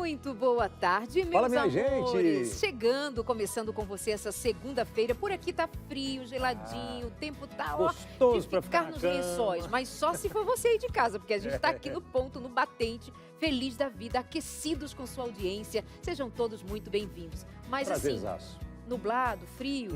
Muito boa tarde, meus Fala, minha amores. gente. Chegando, começando com você essa segunda-feira. Por aqui tá frio, geladinho, o tempo tá, gostoso de pra ficar ficar na nos cama. lençóis. Mas só se for você aí de casa, porque a gente tá aqui no ponto, no batente, feliz da vida, aquecidos com sua audiência. Sejam todos muito bem-vindos. Mas assim, Prazerzaço. nublado, frio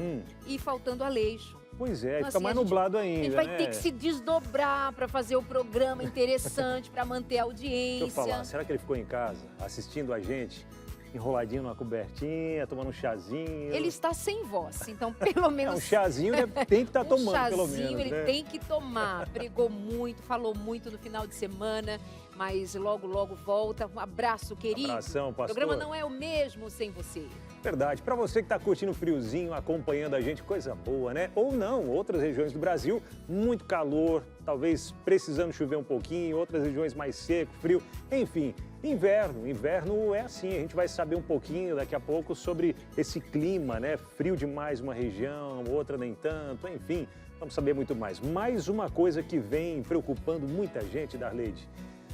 e faltando Aleixo. Pois é, Então, fica assim, mais a gente- nublado A gente ainda, vai né? ter que se desdobrar para fazer o programa interessante, para manter a Deixa eu audiência. falar, será que ele ficou em casa, assistindo a gente, enroladinho numa cobertinha, tomando um chazinho? Ele está sem voz, então pelo menos Um chazinho ele tem que estar tomando, chazinho pelo menos, ele né? tem que tomar. Pregou muito, falou muito no final de semana, mas logo, logo volta. Um abraço, querido. Abração, O pastor. programa não é o mesmo sem você. Verdade. Para você que está curtindo o friozinho, acompanhando a gente, coisa boa, né? Ou não, outras regiões do Brasil, muito calor, talvez precisando chover um pouquinho, outras regiões mais seco, frio, enfim, inverno. Inverno é assim, a gente vai saber um pouquinho daqui a pouco sobre esse clima, né? Frio demais uma região, outra nem tanto, enfim, vamos saber muito mais. Mais uma coisa que vem preocupando muita gente, Darleide,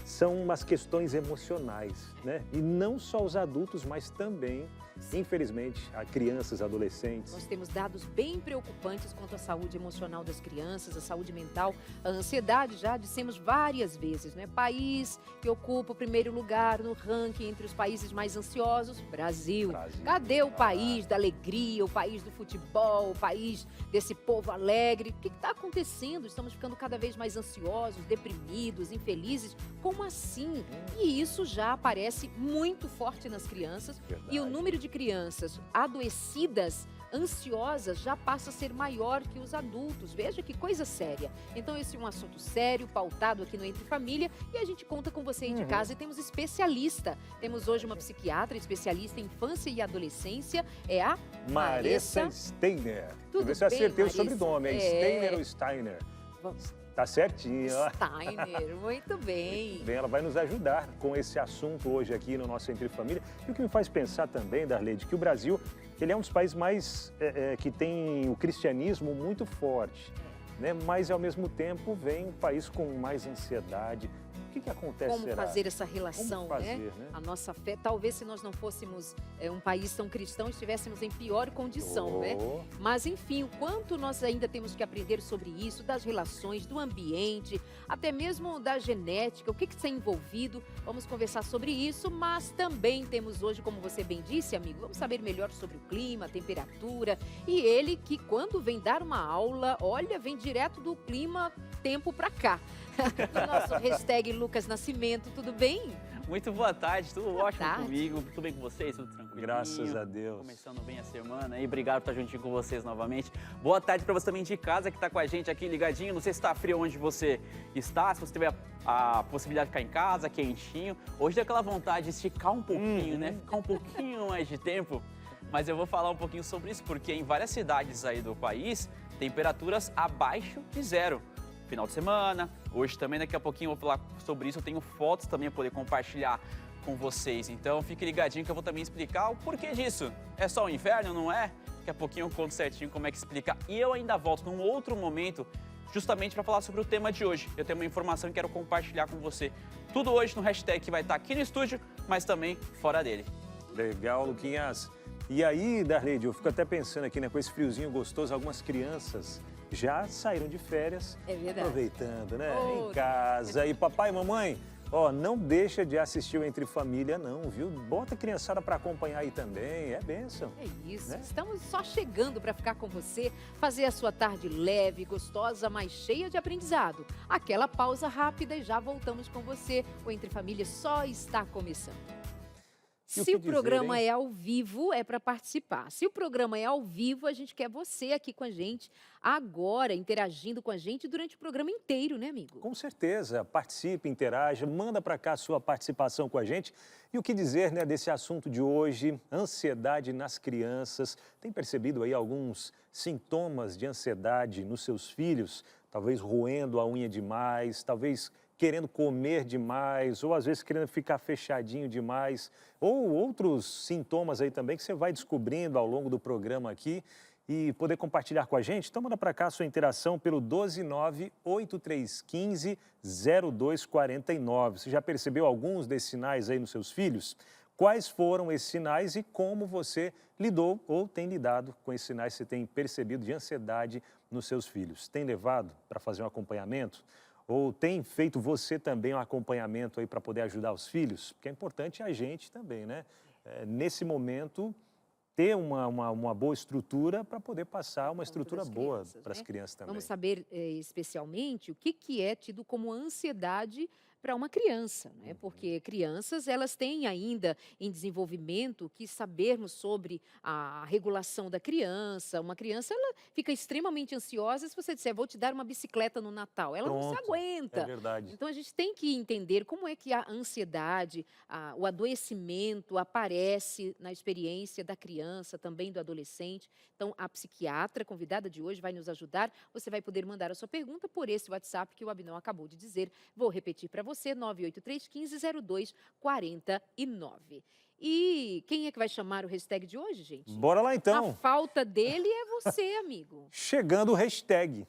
são as questões emocionais, né? E não só os adultos, mas também, infelizmente, a crianças, adolescentes. Nós temos dados bem preocupantes quanto à saúde emocional das crianças, a saúde mental, a ansiedade, já dissemos várias vezes, né? País que ocupa o primeiro lugar no ranking entre os países mais ansiosos, Brasil. Cadê o país da alegria, o país do futebol, o país desse povo alegre? O que está acontecendo? Estamos ficando cada vez mais ansiosos, deprimidos, infelizes. Como assim? E isso já aparece muito forte nas crianças. Verdade. E o número de crianças adoecidas, ansiosas, já passa a ser maior que os adultos. Veja que coisa séria. Então esse é um assunto sério, pautado aqui no Entre Família, e a gente conta com você aí de casa e temos especialista. Temos hoje uma psiquiatra especialista em infância e adolescência, é a Maressa Steiner. Tudo Deixa eu ver se eu bem, acertei o Maressa? sobrenome, é É. Steiner ou Steiner? Vamos. Tá certinho, ó. Steiner, muito bem. Bem, ela vai nos ajudar com esse assunto hoje aqui no nosso Entre Família. E o que me faz pensar também, Darleide, que o Brasil ele é um dos países mais que tem o cristianismo muito forte, né? Mas ao mesmo tempo vem um país com mais ansiedade. O que acontece? Como será? fazer essa relação, Como fazer, né? né? A nossa fé, talvez se nós não fôssemos um país tão cristão, estivéssemos em pior condição, né? Oh. Mas enfim, o quanto nós ainda temos que aprender sobre isso, das relações, do ambiente, até mesmo da genética, o que está envolvido. Vamos conversar sobre isso, mas também temos hoje, como você bem disse, amigo, vamos saber melhor sobre o clima, a temperatura. E ele que quando vem dar uma aula, olha, vem direto do clima tempo pra cá. Do nosso hashtag Lucas Nascimento, tudo bem? Muito boa tarde, tudo ótimo tarde. comigo, tudo bem com vocês, tudo tranquilo? Graças a Deus. Começando bem a semana e obrigado por estar juntinho com vocês novamente. Boa tarde para você também de casa que está com a gente aqui ligadinho, não sei se está frio onde você está, se você tiver a possibilidade de ficar em casa, quentinho. Hoje deu aquela vontade de esticar um pouquinho, né? Ficar um pouquinho mais de tempo. Mas eu vou falar um pouquinho sobre isso porque em várias cidades aí do país, temperaturas abaixo de zero. Final de semana, hoje também, daqui a pouquinho eu vou falar sobre isso, eu tenho fotos também a poder compartilhar com vocês, então fique ligadinho que eu vou também explicar o porquê disso. É só o inverno, não é? Daqui a pouquinho eu conto certinho como é que explica e eu ainda volto num outro momento justamente para falar sobre o tema de hoje. Eu tenho uma informação que quero compartilhar com você. Tudo hoje no hashtag que vai estar aqui no estúdio, mas também fora dele. Legal, Luquinhas. E aí, Darleide, eu fico até pensando aqui, né, com esse friozinho gostoso, algumas crianças já saíram de férias, É verdade. aproveitando, né, Oh. em casa. E papai e mamãe, ó, não deixa de assistir o Entre Família não, viu? Bota a criançada para acompanhar aí também, é bênção. É isso, Né? estamos só chegando para ficar com você, fazer a sua tarde leve, gostosa, mas cheia de aprendizado. Aquela pausa rápida e já voltamos com você. O Entre Família só está começando. E o Se que o dizer, programa hein? é ao vivo, é para participar. Se o programa é ao vivo, a gente quer você aqui com a gente, agora, interagindo com a gente durante o programa inteiro, né, amigo? Com certeza, participe, interaja, manda para cá a sua participação com a gente. E o que dizer, né, desse assunto de hoje, ansiedade nas crianças. Tem percebido aí alguns sintomas de ansiedade nos seus filhos? Talvez roendo a unha demais, talvez querendo comer demais, ou às vezes querendo ficar fechadinho demais, ou outros sintomas aí também que você vai descobrindo ao longo do programa aqui e poder compartilhar com a gente. Então manda para cá a sua interação pelo 129-8315-0249. Você já percebeu alguns desses sinais aí nos seus filhos? quais foram esses sinais e como você lidou ou tem lidado com esses sinais que você tem percebido de ansiedade nos seus filhos. Tem levado para fazer um acompanhamento? Ou tem feito você também um acompanhamento aí para poder ajudar os filhos? Porque é importante a gente também, né? Nesse momento, ter uma boa estrutura para poder passar uma estrutura boa para as crianças também. Vamos saber especialmente o que é tido como ansiedade para uma criança, né? Porque crianças, elas têm ainda em desenvolvimento que sabermos sobre a regulação da criança. Uma criança, ela fica extremamente ansiosa se você disser, vou te dar uma bicicleta no Natal. Ela não se Pronto, aguenta. é verdade. Então, a gente tem que entender como é que a ansiedade, o adoecimento aparece na experiência da criança, também do adolescente. Então, a psiquiatra convidada de hoje vai nos ajudar. Você vai poder mandar a sua pergunta por esse WhatsApp que o Abinão acabou de dizer. Vou repetir para você, 983-1502-49. E quem é que vai chamar o hashtag de hoje, gente? Bora lá então. A falta dele é você, amigo. Chegando o hashtag.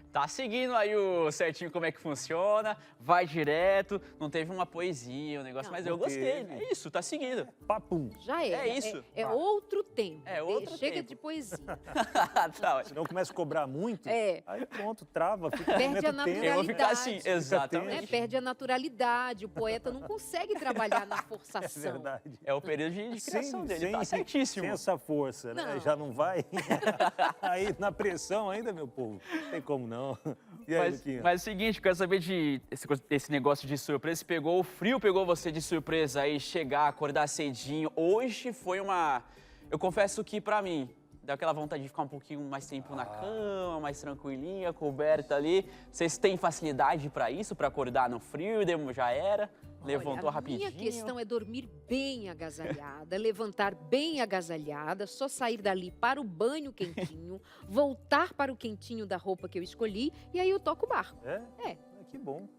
Tá seguindo aí o certinho como é que funciona, vai direto, não teve uma poesia, um negócio, Não, mas eu não gostei. teve. É isso, tá seguindo. Papum. Já é. É isso. É outro tempo. É outro Chega tempo. de poesia. Tá, Senão começa a cobrar muito, É. aí pronto, trava, fica Perde momento a tenso. eu vou ficar assim, naturalidade. exatamente. Né? Perde a naturalidade. O poeta não consegue trabalhar na É forçação. verdade. É o período de criação dele, tá sem certíssimo. essa força, né? Não. Já não vai. Aí na pressão ainda, meu povo, não tem como não. E aí, Luquinha? Mas é o seguinte, eu quero saber de esse negócio de surpresa. O frio pegou você de surpresa aí, chegar, acordar cedinho. Hoje foi uma... Eu confesso que pra mim, deu aquela vontade de ficar um pouquinho mais tempo na cama, mais tranquilinha, coberta ali. Vocês têm facilidade pra isso, pra acordar no frio? Já era? Levantou Olha, rapidinho? A minha questão é dormir bem agasalhada, levantar bem agasalhada, só sair dali para o banho quentinho, voltar para o quentinho da roupa que eu escolhi e aí eu toco o barco. É? É. Que bom.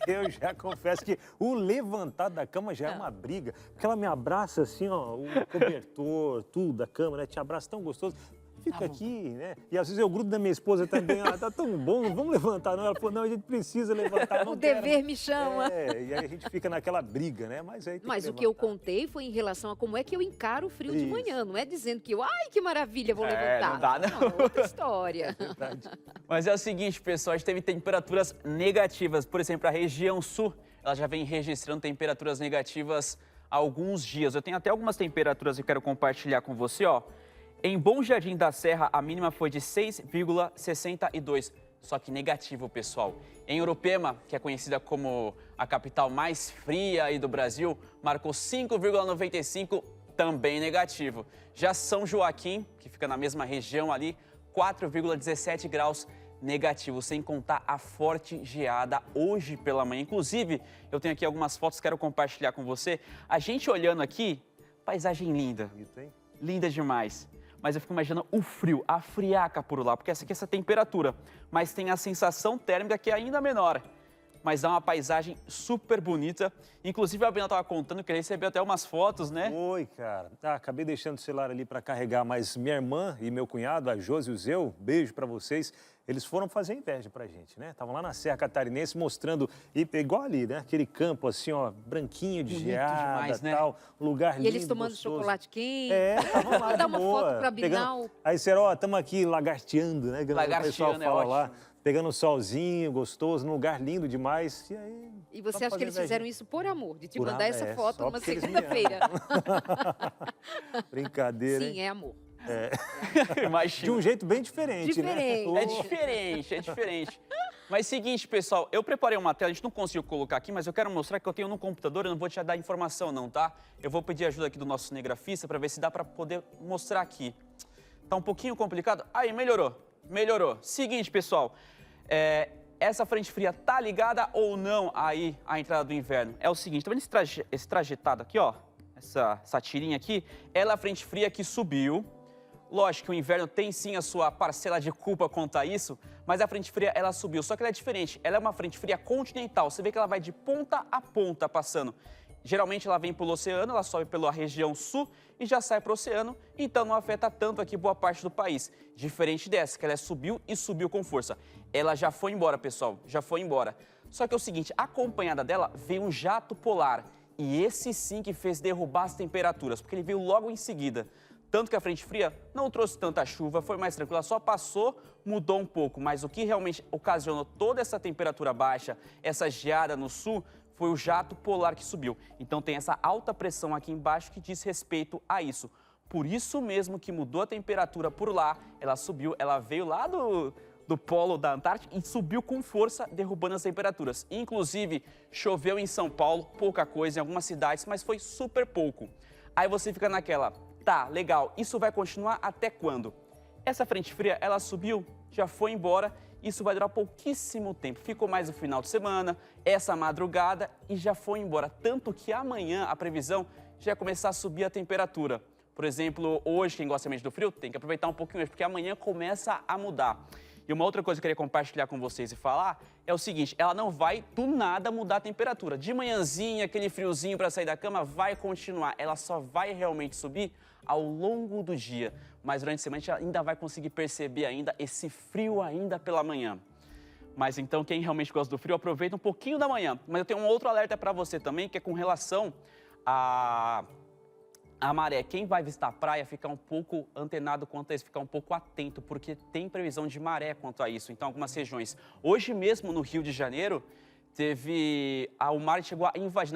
Eu já confesso que o levantar da cama já é uma briga. Porque ela me abraça assim, ó, o cobertor, tudo da cama, né? Te abraça tão gostoso. Fica aqui, né? E às vezes eu grudo da minha esposa também, tá tão bom, não vamos levantar não. Ela falou, não, a gente precisa levantar. Não O quero. dever me chama. E aí a gente fica naquela briga, né? Mas aí tem Mas que o que eu levantar. contei foi em relação a como é que eu encaro o frio de Isso. manhã. Não é dizendo que ai, que maravilha, vou levantar. não dá, não. É outra história. Verdade. Mas é o seguinte, pessoal, a gente teve temperaturas negativas. Por exemplo, a região sul, ela já vem registrando temperaturas negativas há alguns dias. Eu tenho até algumas temperaturas que eu quero compartilhar com você, ó. Em Bom Jardim da Serra, a mínima foi de 6,62, só que negativo, pessoal. Em Urupema, que é conhecida como a capital mais fria aí do Brasil, marcou 5,95, também negativo. Já São Joaquim, que fica na mesma região ali, 4,17 graus negativo, sem contar a forte geada hoje pela manhã. Inclusive, eu tenho aqui algumas fotos que quero compartilhar com você. A gente olhando aqui, paisagem linda, Bonito, hein? linda demais. Mas eu fico imaginando o frio, a friaca por lá, porque essa aqui é essa temperatura, mas tem a sensação térmica que é ainda menor. Mas dá uma paisagem super bonita. Inclusive, a Abinão estava contando que ele recebeu até umas fotos, né? Oi, cara. Acabei deixando o celular ali para carregar, mas minha irmã e meu cunhado, a Josi e o Zeu, beijo para vocês. Eles foram fazer inveja pra gente, né? Estavam lá na Serra Catarinense mostrando, igual ali, né? Aquele campo assim, ó, branquinho de Bonito geada demais, né? tal, um lugar lindo, E eles tomando gostoso. chocolate quente. Estavam lá Vou de dar uma boa. foto para Binal. Aí disseram, ó, estamos aqui lagarteando, né? O pessoal Lagarteando é fala lá, ótimo. pegando um solzinho gostoso, num lugar lindo demais. E aí... E você só acha que eles fazer fizeram invejinha. isso por amor, de te Por mandar amor, essa é, foto só numa porque eles me segunda-feira? Brincadeira, Sim, hein? é amor. Imagina. De um jeito bem diferente, né? Diferente. É diferente, é diferente. Mas seguinte, pessoal, eu preparei uma tela, a gente não conseguiu colocar aqui, mas eu quero mostrar que eu tenho no computador, eu não vou te dar informação não, tá? Eu vou pedir ajuda aqui do nosso cinegrafista para ver se dá para poder mostrar aqui. Tá um pouquinho complicado? Aí, melhorou, melhorou. Seguinte, pessoal, essa frente fria tá ligada ou não aí à entrada do inverno? É o seguinte, tá vendo esse trajetado aqui, ó? Essa tirinha aqui, ela é a frente fria que subiu. Lógico que o inverno tem sim a sua parcela de culpa quanto a isso, mas a frente fria ela subiu, só que ela é diferente, ela é uma frente fria continental, você vê que ela vai de ponta a ponta passando. geralmente ela vem pelo oceano, ela sobe pela região sul e já sai para o oceano, então não afeta tanto aqui boa parte do país. Diferente dessa, que ela subiu e subiu com força. Ela já foi embora, pessoal, já foi embora. Só que é o seguinte, acompanhada dela veio um jato polar. E esse sim que fez derrubar as temperaturas, porque ele veio logo em seguida. Tanto que a frente fria não trouxe tanta chuva, foi mais tranquila, só passou, mudou um pouco. Mas o que realmente ocasionou toda essa temperatura baixa, essa geada no sul, foi o jato polar que subiu. Então tem essa alta pressão aqui embaixo que diz respeito a isso. Por isso mesmo que mudou a temperatura por lá, ela subiu, ela veio lá do polo da Antártica e subiu com força, derrubando as temperaturas. Inclusive, choveu em São Paulo, pouca coisa, em algumas cidades, mas foi super pouco. Aí você fica naquela, tá, legal, isso vai continuar até quando? Essa frente fria, ela subiu, já foi embora, isso vai durar pouquíssimo tempo. Ficou mais o final de semana, essa madrugada e já foi embora. Tanto que amanhã a previsão já vai começar a subir a temperatura. Por exemplo, hoje, quem gosta mesmo do frio, tem que aproveitar um pouquinho hoje, porque amanhã começa a mudar. E uma outra coisa que eu queria compartilhar com vocês e falar é o seguinte, ela não vai do nada mudar a temperatura. De manhãzinha, aquele friozinho para sair da cama, vai continuar. Ela só vai realmente subir ao longo do dia. Mas durante a semana a gente ainda vai conseguir perceber ainda esse frio ainda pela manhã. Mas então quem realmente gosta do frio, aproveita um pouquinho da manhã. Mas eu tenho um outro alerta para você também, que é com relação a maré. Quem vai visitar a praia, ficar um pouco antenado quanto a isso, ficar um pouco atento, porque tem previsão de maré quanto a isso. Então, algumas regiões. Hoje mesmo, no Rio de Janeiro, o mar chegou a invadir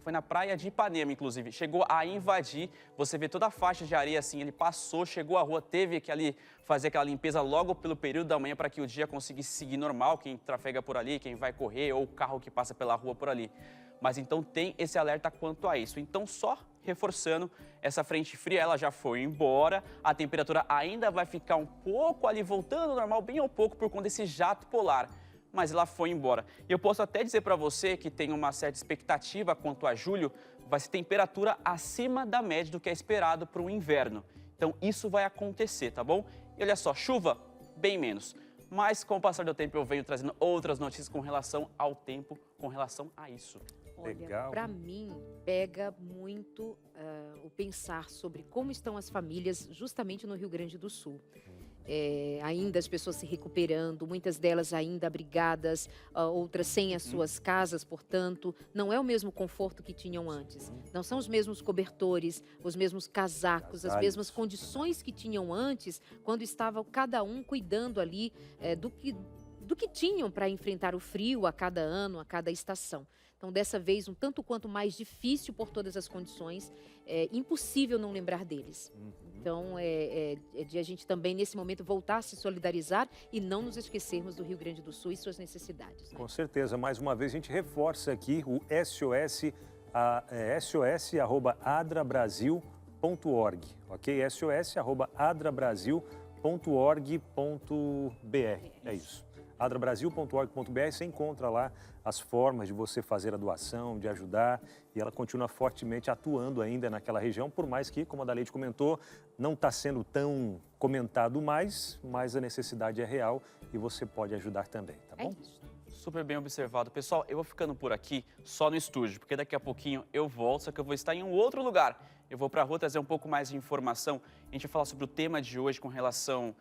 foi na praia de Ipanema, inclusive. Chegou a invadir, você vê toda a faixa de areia assim, ele passou, chegou à rua, teve que ali fazer aquela limpeza logo pelo período da manhã para que o dia conseguisse seguir normal, quem trafega por ali, quem vai correr ou o carro que passa pela rua por ali. Mas então tem esse alerta quanto a isso. Então só reforçando, essa frente fria ela já foi embora, a temperatura ainda vai ficar um pouco ali voltando ao normal, bem ao pouco por conta desse jato polar. Mas ela foi embora. E eu posso até dizer para você que tem uma certa expectativa quanto a julho, vai ser temperatura acima da média do que é esperado para o inverno. Então isso vai acontecer, tá bom? E olha só, chuva, bem menos. Mas com o passar do tempo eu venho trazendo outras notícias com relação ao tempo, com relação a isso. Olha, para mim, pega muito o pensar sobre como estão as famílias justamente no Rio Grande do Sul. Ainda as pessoas se recuperando, muitas delas ainda abrigadas, outras sem as suas casas, portanto, não é o mesmo conforto que tinham antes. Não são os mesmos cobertores, os mesmos casacos, as mesmas condições que tinham antes, quando estava cada um cuidando ali do que tinham para enfrentar o frio a cada ano, a cada estação. Então, dessa vez, um tanto quanto mais difícil por todas as condições, é impossível não lembrar deles. Então, é de a gente também, nesse momento, voltar a se solidarizar e não nos esquecermos do Rio Grande do Sul e suas necessidades. Né? Com certeza. Mais uma vez, a gente reforça aqui o SOS, sos@adrabrasil.org, ok? sos@adrabrasil.org.br, é isso. adrabrasil.org.br, você encontra lá as formas de você fazer a doação, de ajudar, e ela continua fortemente atuando ainda naquela região, por mais que, como a Daleide comentou, não está sendo tão comentado mais, mas a necessidade é real e você pode ajudar também, tá bom? É isso. Super bem observado. Pessoal, eu vou ficando por aqui só no estúdio, porque daqui a pouquinho eu volto, só que eu vou estar em um outro lugar. Eu vou para a rua trazer um pouco mais de informação. A gente vai falar sobre o tema de hoje com relação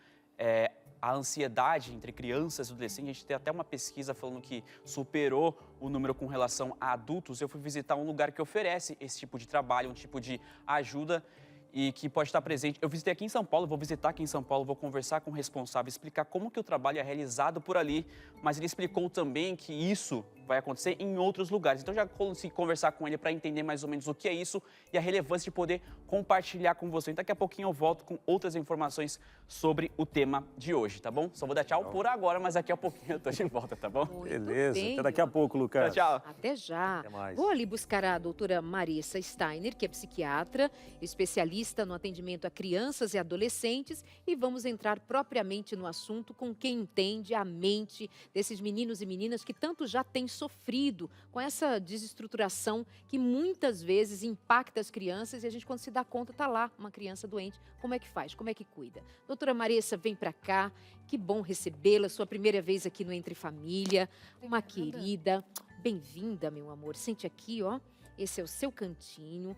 a ansiedade entre crianças e adolescentes. A gente tem até uma pesquisa falando que superou o número com relação a adultos. Eu fui visitar um lugar que oferece esse tipo de trabalho, um tipo de ajuda e que pode estar presente. Eu visitei aqui em São Paulo, vou visitar aqui em São Paulo, vou conversar com o responsável, explicar como que o trabalho é realizado por ali, mas ele explicou também que isso vai acontecer em outros lugares. Então já consegui conversar com ele para entender mais ou menos o que é isso e a relevância de poder compartilhar com você. Então, daqui a pouquinho eu volto com outras informações sobre o tema de hoje, tá bom? Só vou dar tchau por agora, mas daqui a pouquinho eu tô de volta, tá bom? Muito Beleza, bem. até daqui a pouco, Lucas. Tchau, tchau. Até já. Até mais. Vou ali buscar a doutora Marissa Steiner, que é psiquiatra, especialista no atendimento a crianças e adolescentes, e vamos entrar propriamente no assunto com quem entende a mente desses meninos e meninas que tanto já têm sofrido com essa desestruturação que muitas vezes impacta as crianças e a gente, quando se dá conta, está lá uma criança doente. Como é que faz? Como é que cuida? Doutora Marissa, vem para cá. Que bom recebê-la. Sua primeira vez aqui no Entre Família. Uma querida. Bem-vinda, meu amor. Sente aqui, ó. esse é o seu cantinho.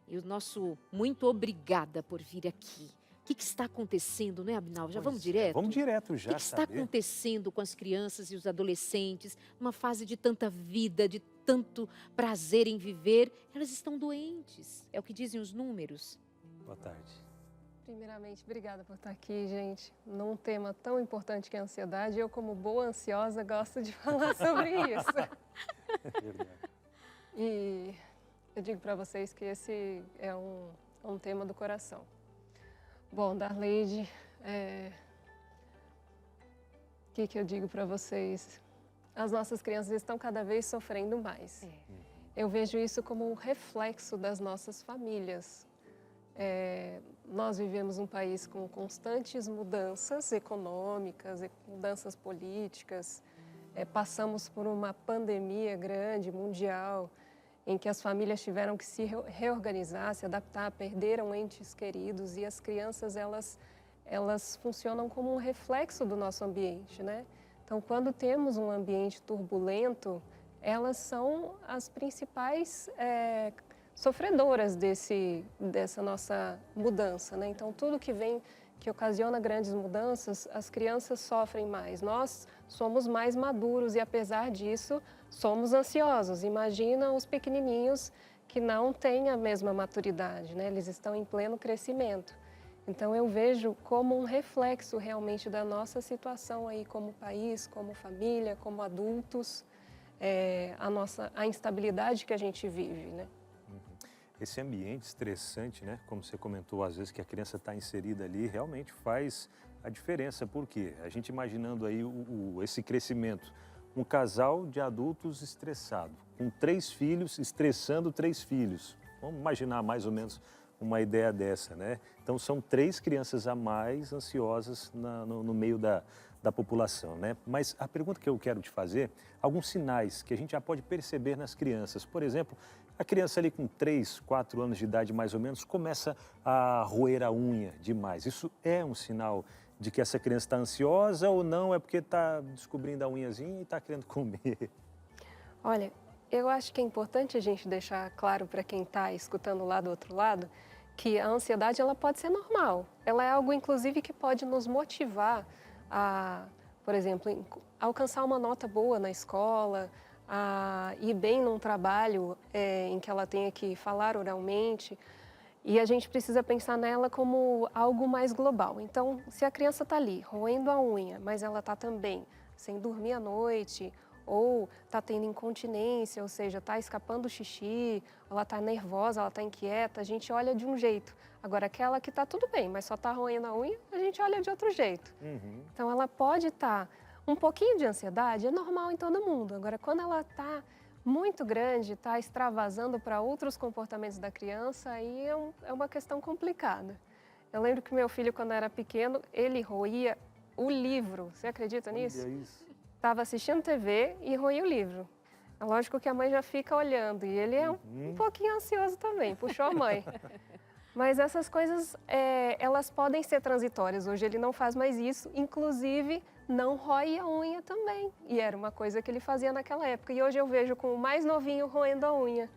E o nosso muito obrigada por vir aqui. O que está acontecendo, né, Abinal? Já vamos direto? Vamos direto já, O que está acontecendo com as crianças e os adolescentes, numa fase de tanta vida, de tanto prazer em viver? Elas estão doentes, é o que dizem os números. Boa tarde. Primeiramente, obrigada por estar aqui, gente. Num tema tão importante que é a ansiedade, eu, como boa ansiosa, gosto de falar sobre isso. É verdade. E eu digo para vocês que esse é um tema do coração. Bom, Darleide, o que eu digo para vocês? As nossas crianças estão cada vez sofrendo mais. Eu vejo isso como um reflexo das nossas famílias. Nós vivemos um país com constantes mudanças econômicas, mudanças políticas. Passamos por uma pandemia grande, mundial, em que as famílias tiveram que se reorganizar, se adaptar, perderam entes queridos e as crianças, elas funcionam como um reflexo do nosso ambiente, né? Então, quando temos um ambiente turbulento, elas são as principais sofredoras dessa nossa mudança, né? Então, tudo que ocasiona grandes mudanças, as crianças sofrem mais. Nós somos mais maduros e, apesar disso, somos ansiosos. Imagina os pequenininhos que não têm a mesma maturidade, né? Eles estão em pleno crescimento. Então, eu vejo como um reflexo realmente da nossa situação aí como país, como família, como adultos, a instabilidade que a gente vive, né? Esse ambiente estressante, né? Como você comentou, às vezes que a criança está inserida ali, realmente faz a diferença. Por quê? A gente imaginando aí esse crescimento, um casal de adultos estressado, com 3 filhos, estressando 3 filhos. Vamos imaginar mais ou menos uma ideia dessa, né? Então são 3 crianças a mais ansiosas no meio da população, né? Mas a pergunta que eu quero te fazer, alguns sinais que a gente já pode perceber nas crianças. Por exemplo, a criança ali com 3, 4 anos de idade mais ou menos começa a roer a unha demais. Isso é um sinal de que essa criança está ansiosa ou não? É porque está descobrindo a unhazinha e está querendo comer? Olha, eu acho que é importante a gente deixar claro para quem está escutando lá do outro lado que a ansiedade ela pode ser normal. Ela é algo, inclusive, que pode nos motivar a, por exemplo, alcançar uma nota boa na escola, a ir bem num trabalho em que ela tenha que falar oralmente. E a gente precisa pensar nela como algo mais global. Então, se a criança está ali, roendo a unha, mas ela está também sem dormir à noite, ou está tendo incontinência, ou seja, está escapando xixi, ela está nervosa, ela está inquieta, a gente olha de um jeito. Agora, aquela que está tudo bem, mas só está roendo a unha, a gente olha de outro jeito. Então, ela pode estar... Um pouquinho de ansiedade é normal em todo mundo. Agora, quando ela está muito grande, está extravasando para outros comportamentos da criança, aí é uma questão complicada. Eu lembro que meu filho, quando era pequeno, ele roía o livro. Você acredita nisso? Olha isso. Estava assistindo TV e roía o livro. É lógico que a mãe já fica olhando. E ele é um pouquinho ansioso também, puxou a mãe. Mas essas coisas, elas podem ser transitórias. Hoje ele não faz mais isso, inclusive não rói a unha também. E era uma coisa que ele fazia naquela época. E hoje eu vejo com o mais novinho roendo a unha.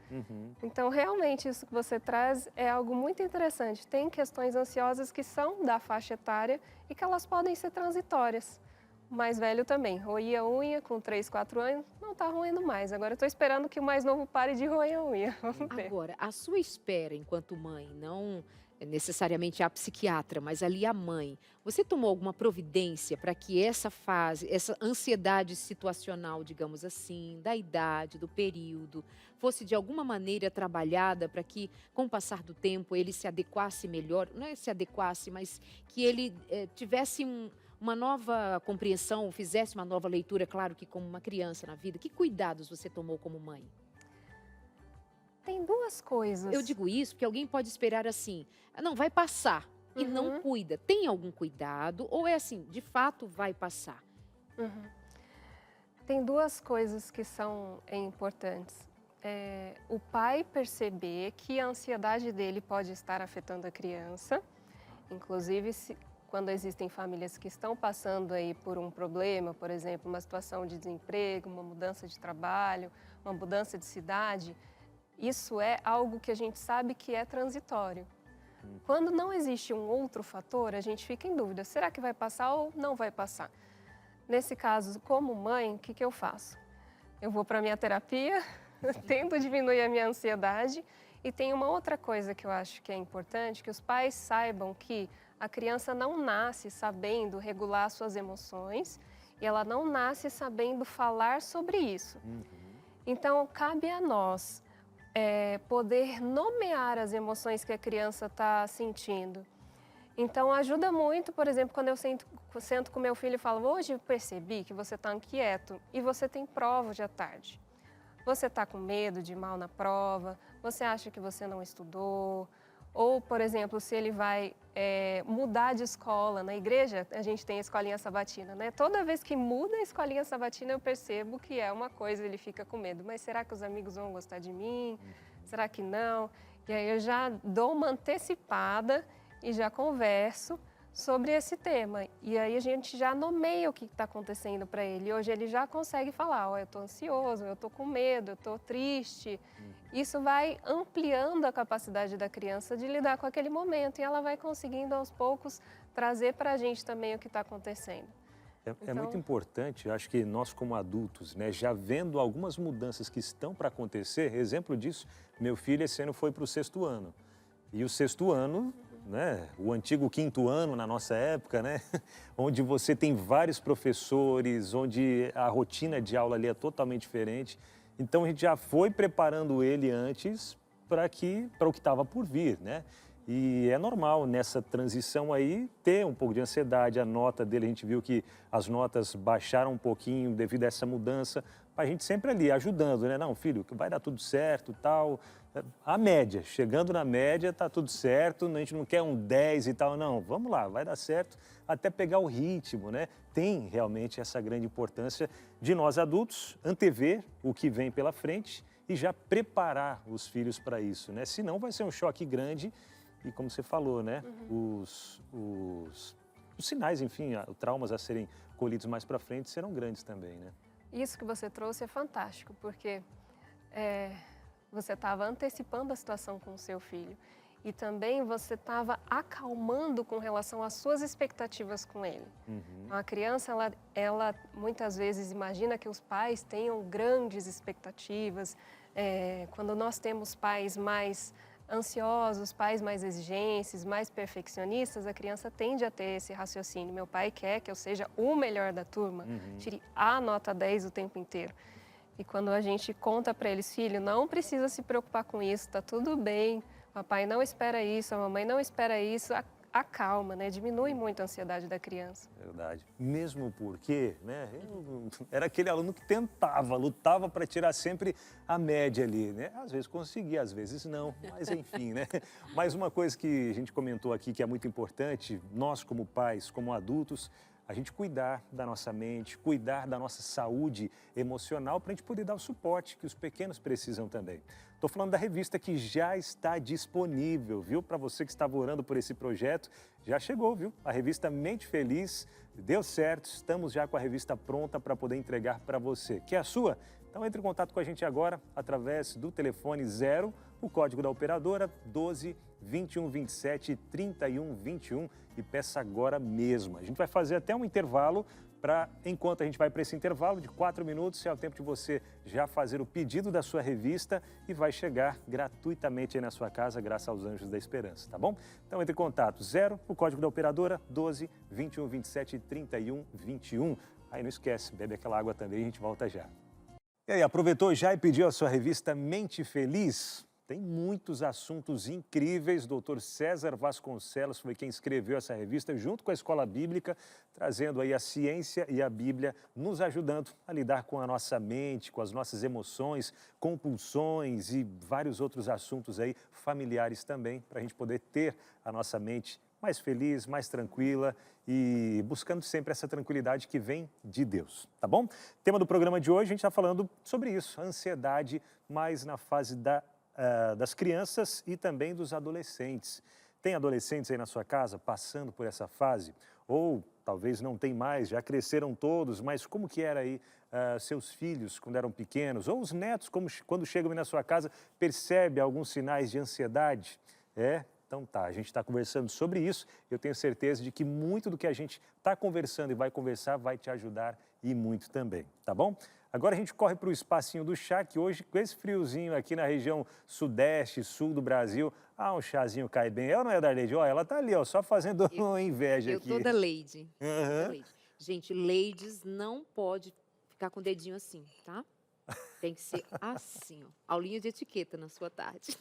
Então, realmente, isso que você traz é algo muito interessante. Tem questões ansiosas que são da faixa etária e que elas podem ser transitórias. O mais velho também, roía a unha com 3, 4 anos, não está roendo mais. Agora eu estou esperando que o mais novo pare de roer a unha. Vamos ver. Agora, a sua espera enquanto mãe, não necessariamente a psiquiatra, mas ali a mãe, você tomou alguma providência para que essa fase, essa ansiedade situacional, digamos assim, da idade, do período, fosse de alguma maneira trabalhada para que, com o passar do tempo, ele se adequasse melhor, não é se adequasse, mas que ele tivesse uma nova compreensão, fizesse uma nova leitura, claro que como uma criança na vida. Que cuidados você tomou como mãe? Tem 2 coisas. Eu digo isso porque alguém pode esperar assim, não, vai passar e não cuida. Tem algum cuidado ou é assim, de fato vai passar? Tem 2 coisas que são importantes. O pai perceber que a ansiedade dele pode estar afetando a criança, inclusive quando existem famílias que estão passando aí por um problema, por exemplo, uma situação de desemprego, uma mudança de trabalho, uma mudança de cidade, Isso é algo que a gente sabe que é transitório. Quando não existe um outro fator, a gente fica em dúvida, será que vai passar ou não vai passar? Nesse caso, como mãe, o que eu faço? Eu vou para a minha terapia, tento diminuir a minha ansiedade e tem uma outra coisa que eu acho que é importante, que os pais saibam que a criança não nasce sabendo regular suas emoções e ela não nasce sabendo falar sobre isso. Então, cabe a nós poder nomear as emoções que a criança está sentindo. Então, ajuda muito, por exemplo, quando eu sento com meu filho e falo, hoje eu percebi que você está inquieto e você tem prova hoje à tarde. Você está com medo de ir mal na prova? Você acha que você não estudou? Ou, por exemplo, se ele vai mudar de escola. Na igreja, a gente tem a escolinha sabatina, né? Toda vez que muda a escolinha sabatina, eu percebo que é uma coisa, ele fica com medo. Mas será que os amigos vão gostar de mim? Será que não? E aí eu já dou uma antecipada e já converso sobre esse tema. E aí a gente já nomeia o que está acontecendo para ele. E hoje ele já consegue falar, eu estou ansioso, eu estou com medo, eu estou triste. Isso vai ampliando a capacidade da criança de lidar com aquele momento e ela vai conseguindo aos poucos trazer para a gente também o que está acontecendo. É muito importante, acho que nós como adultos, né, já vendo algumas mudanças que estão para acontecer, exemplo disso, meu filho esse ano foi para o 6º ano. E o 6º ano, né, o antigo 5º ano na nossa época, né, onde você tem vários professores, onde a rotina de aula ali é totalmente diferente. Então a gente já foi preparando ele antes para o que estava por vir, né? E é normal nessa transição aí ter um pouco de ansiedade. A nota dele, a gente viu que as notas baixaram um pouquinho devido a essa mudança. A gente sempre ali ajudando, né? Não, filho, vai dar tudo certo, tal. A média, chegando na média, tá tudo certo. A gente não quer um 10 e tal, não. Vamos lá, vai dar certo até pegar o ritmo, né? Tem realmente essa grande importância de nós adultos antever o que vem pela frente e já preparar os filhos para isso, né? Senão vai ser um choque grande. E como você falou, né, os sinais, enfim, traumas a serem colhidos mais para frente serão grandes também, né? Isso que você trouxe é fantástico, porque você estava antecipando a situação com o seu filho e também você estava acalmando com relação às suas expectativas com ele. A criança, ela muitas vezes imagina que os pais tenham grandes expectativas. Quando nós temos pais mais ansiosos, pais mais exigentes, mais perfeccionistas, a criança tende a ter esse raciocínio. Meu pai quer que eu seja o melhor da turma, tire a nota 10 o tempo inteiro. E quando a gente conta para eles, filho, não precisa se preocupar com isso, tá tudo bem, papai não espera isso, a mamãe não espera isso, acalma, né? Diminui muito a ansiedade da criança. Verdade. Mesmo porque, né, eu era aquele aluno que tentava, lutava para tirar sempre a média ali, né? Às vezes conseguia, às vezes não, mas enfim, né? Mas uma coisa que a gente comentou aqui que é muito importante, nós como pais, como adultos, a gente cuidar da nossa mente, cuidar da nossa saúde emocional para a gente poder dar o suporte que os pequenos precisam também. Estou falando da revista que já está disponível, viu? Para você que estava orando por esse projeto, já chegou, viu? A revista Mente Feliz deu certo, estamos já com a revista pronta para poder entregar para você. Quer a sua? Então entre em contato com a gente agora através do telefone 0, o código da operadora 12 21 27 31 21 e peça agora mesmo. A gente vai fazer até um intervalo enquanto a gente vai para esse intervalo de 4 minutos, é o tempo de você já fazer o pedido da sua revista e vai chegar gratuitamente aí na sua casa, graças aos Anjos da Esperança, tá bom? Então entre em contato 0, o código da operadora 12 21 27 31 21. Aí não esquece, bebe aquela água também e a gente volta já. E aí, aproveitou já e pediu a sua revista Mente Feliz? Tem muitos assuntos incríveis. O Dr. César Vasconcelos foi quem escreveu essa revista junto com a Escola Bíblica, trazendo aí a ciência e a Bíblia, nos ajudando a lidar com a nossa mente, com as nossas emoções, compulsões e vários outros assuntos aí familiares também, para a gente poder ter a nossa mente mais feliz, mais tranquila e buscando sempre essa tranquilidade que vem de Deus, tá bom? Tema do programa de hoje, a gente está falando sobre isso, a ansiedade mais na fase das crianças e também dos adolescentes. Tem adolescentes aí na sua casa passando por essa fase? ou talvez não tem mais, já cresceram todos, mas como que era aí seus filhos quando eram pequenos, ou os netos, quando chegam aí na sua casa, percebe alguns sinais de ansiedade? Então tá, a gente está conversando sobre isso. Eu tenho certeza de que muito do que a gente está conversando e vai conversar vai te ajudar e muito também, tá bom? Agora a gente corre para o espacinho do chá, que hoje, com esse friozinho aqui na região sudeste, sul do Brasil, um chazinho cai bem. Eu não é da Leide? Ó, ela tá ali, ó, só fazendo inveja aqui. Eu tô da Leide. Uhum. Gente, ladies não pode ficar com o dedinho assim, tá? Tem que ser assim, ó. Aulinha de etiqueta na sua tarde.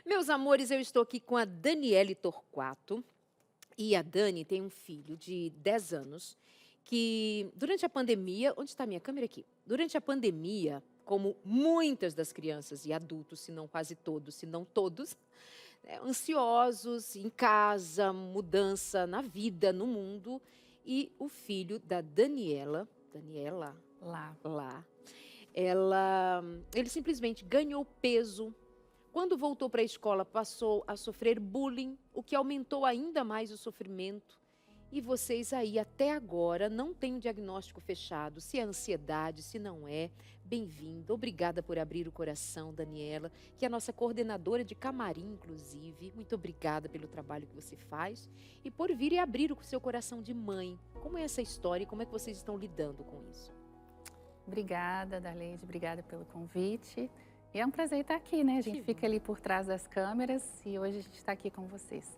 Meus amores, eu estou aqui com a Daniele Torquato. E a Dani tem um filho de 10 anos que, durante a pandemia... Onde está a minha câmera? Aqui. Durante a pandemia, como muitas das crianças e adultos, se não quase todos, se não todos, ansiosos, em casa, mudança na vida, no mundo. E o filho da Daniela, ele simplesmente ganhou peso. Quando voltou para a escola, passou a sofrer bullying, o que aumentou ainda mais o sofrimento. E vocês aí, até agora, não têm um diagnóstico fechado, se é ansiedade, se não é. Bem-vinda, obrigada por abrir o coração, Daniela, que é a nossa coordenadora de camarim, inclusive. Muito obrigada pelo trabalho que você faz e por vir e abrir o seu coração de mãe. Como é essa história e como é que vocês estão lidando com isso? Obrigada, Darleide, obrigada pelo convite. E é um prazer estar aqui, né? A gente fica ali por trás das câmeras e hoje a gente está aqui com vocês.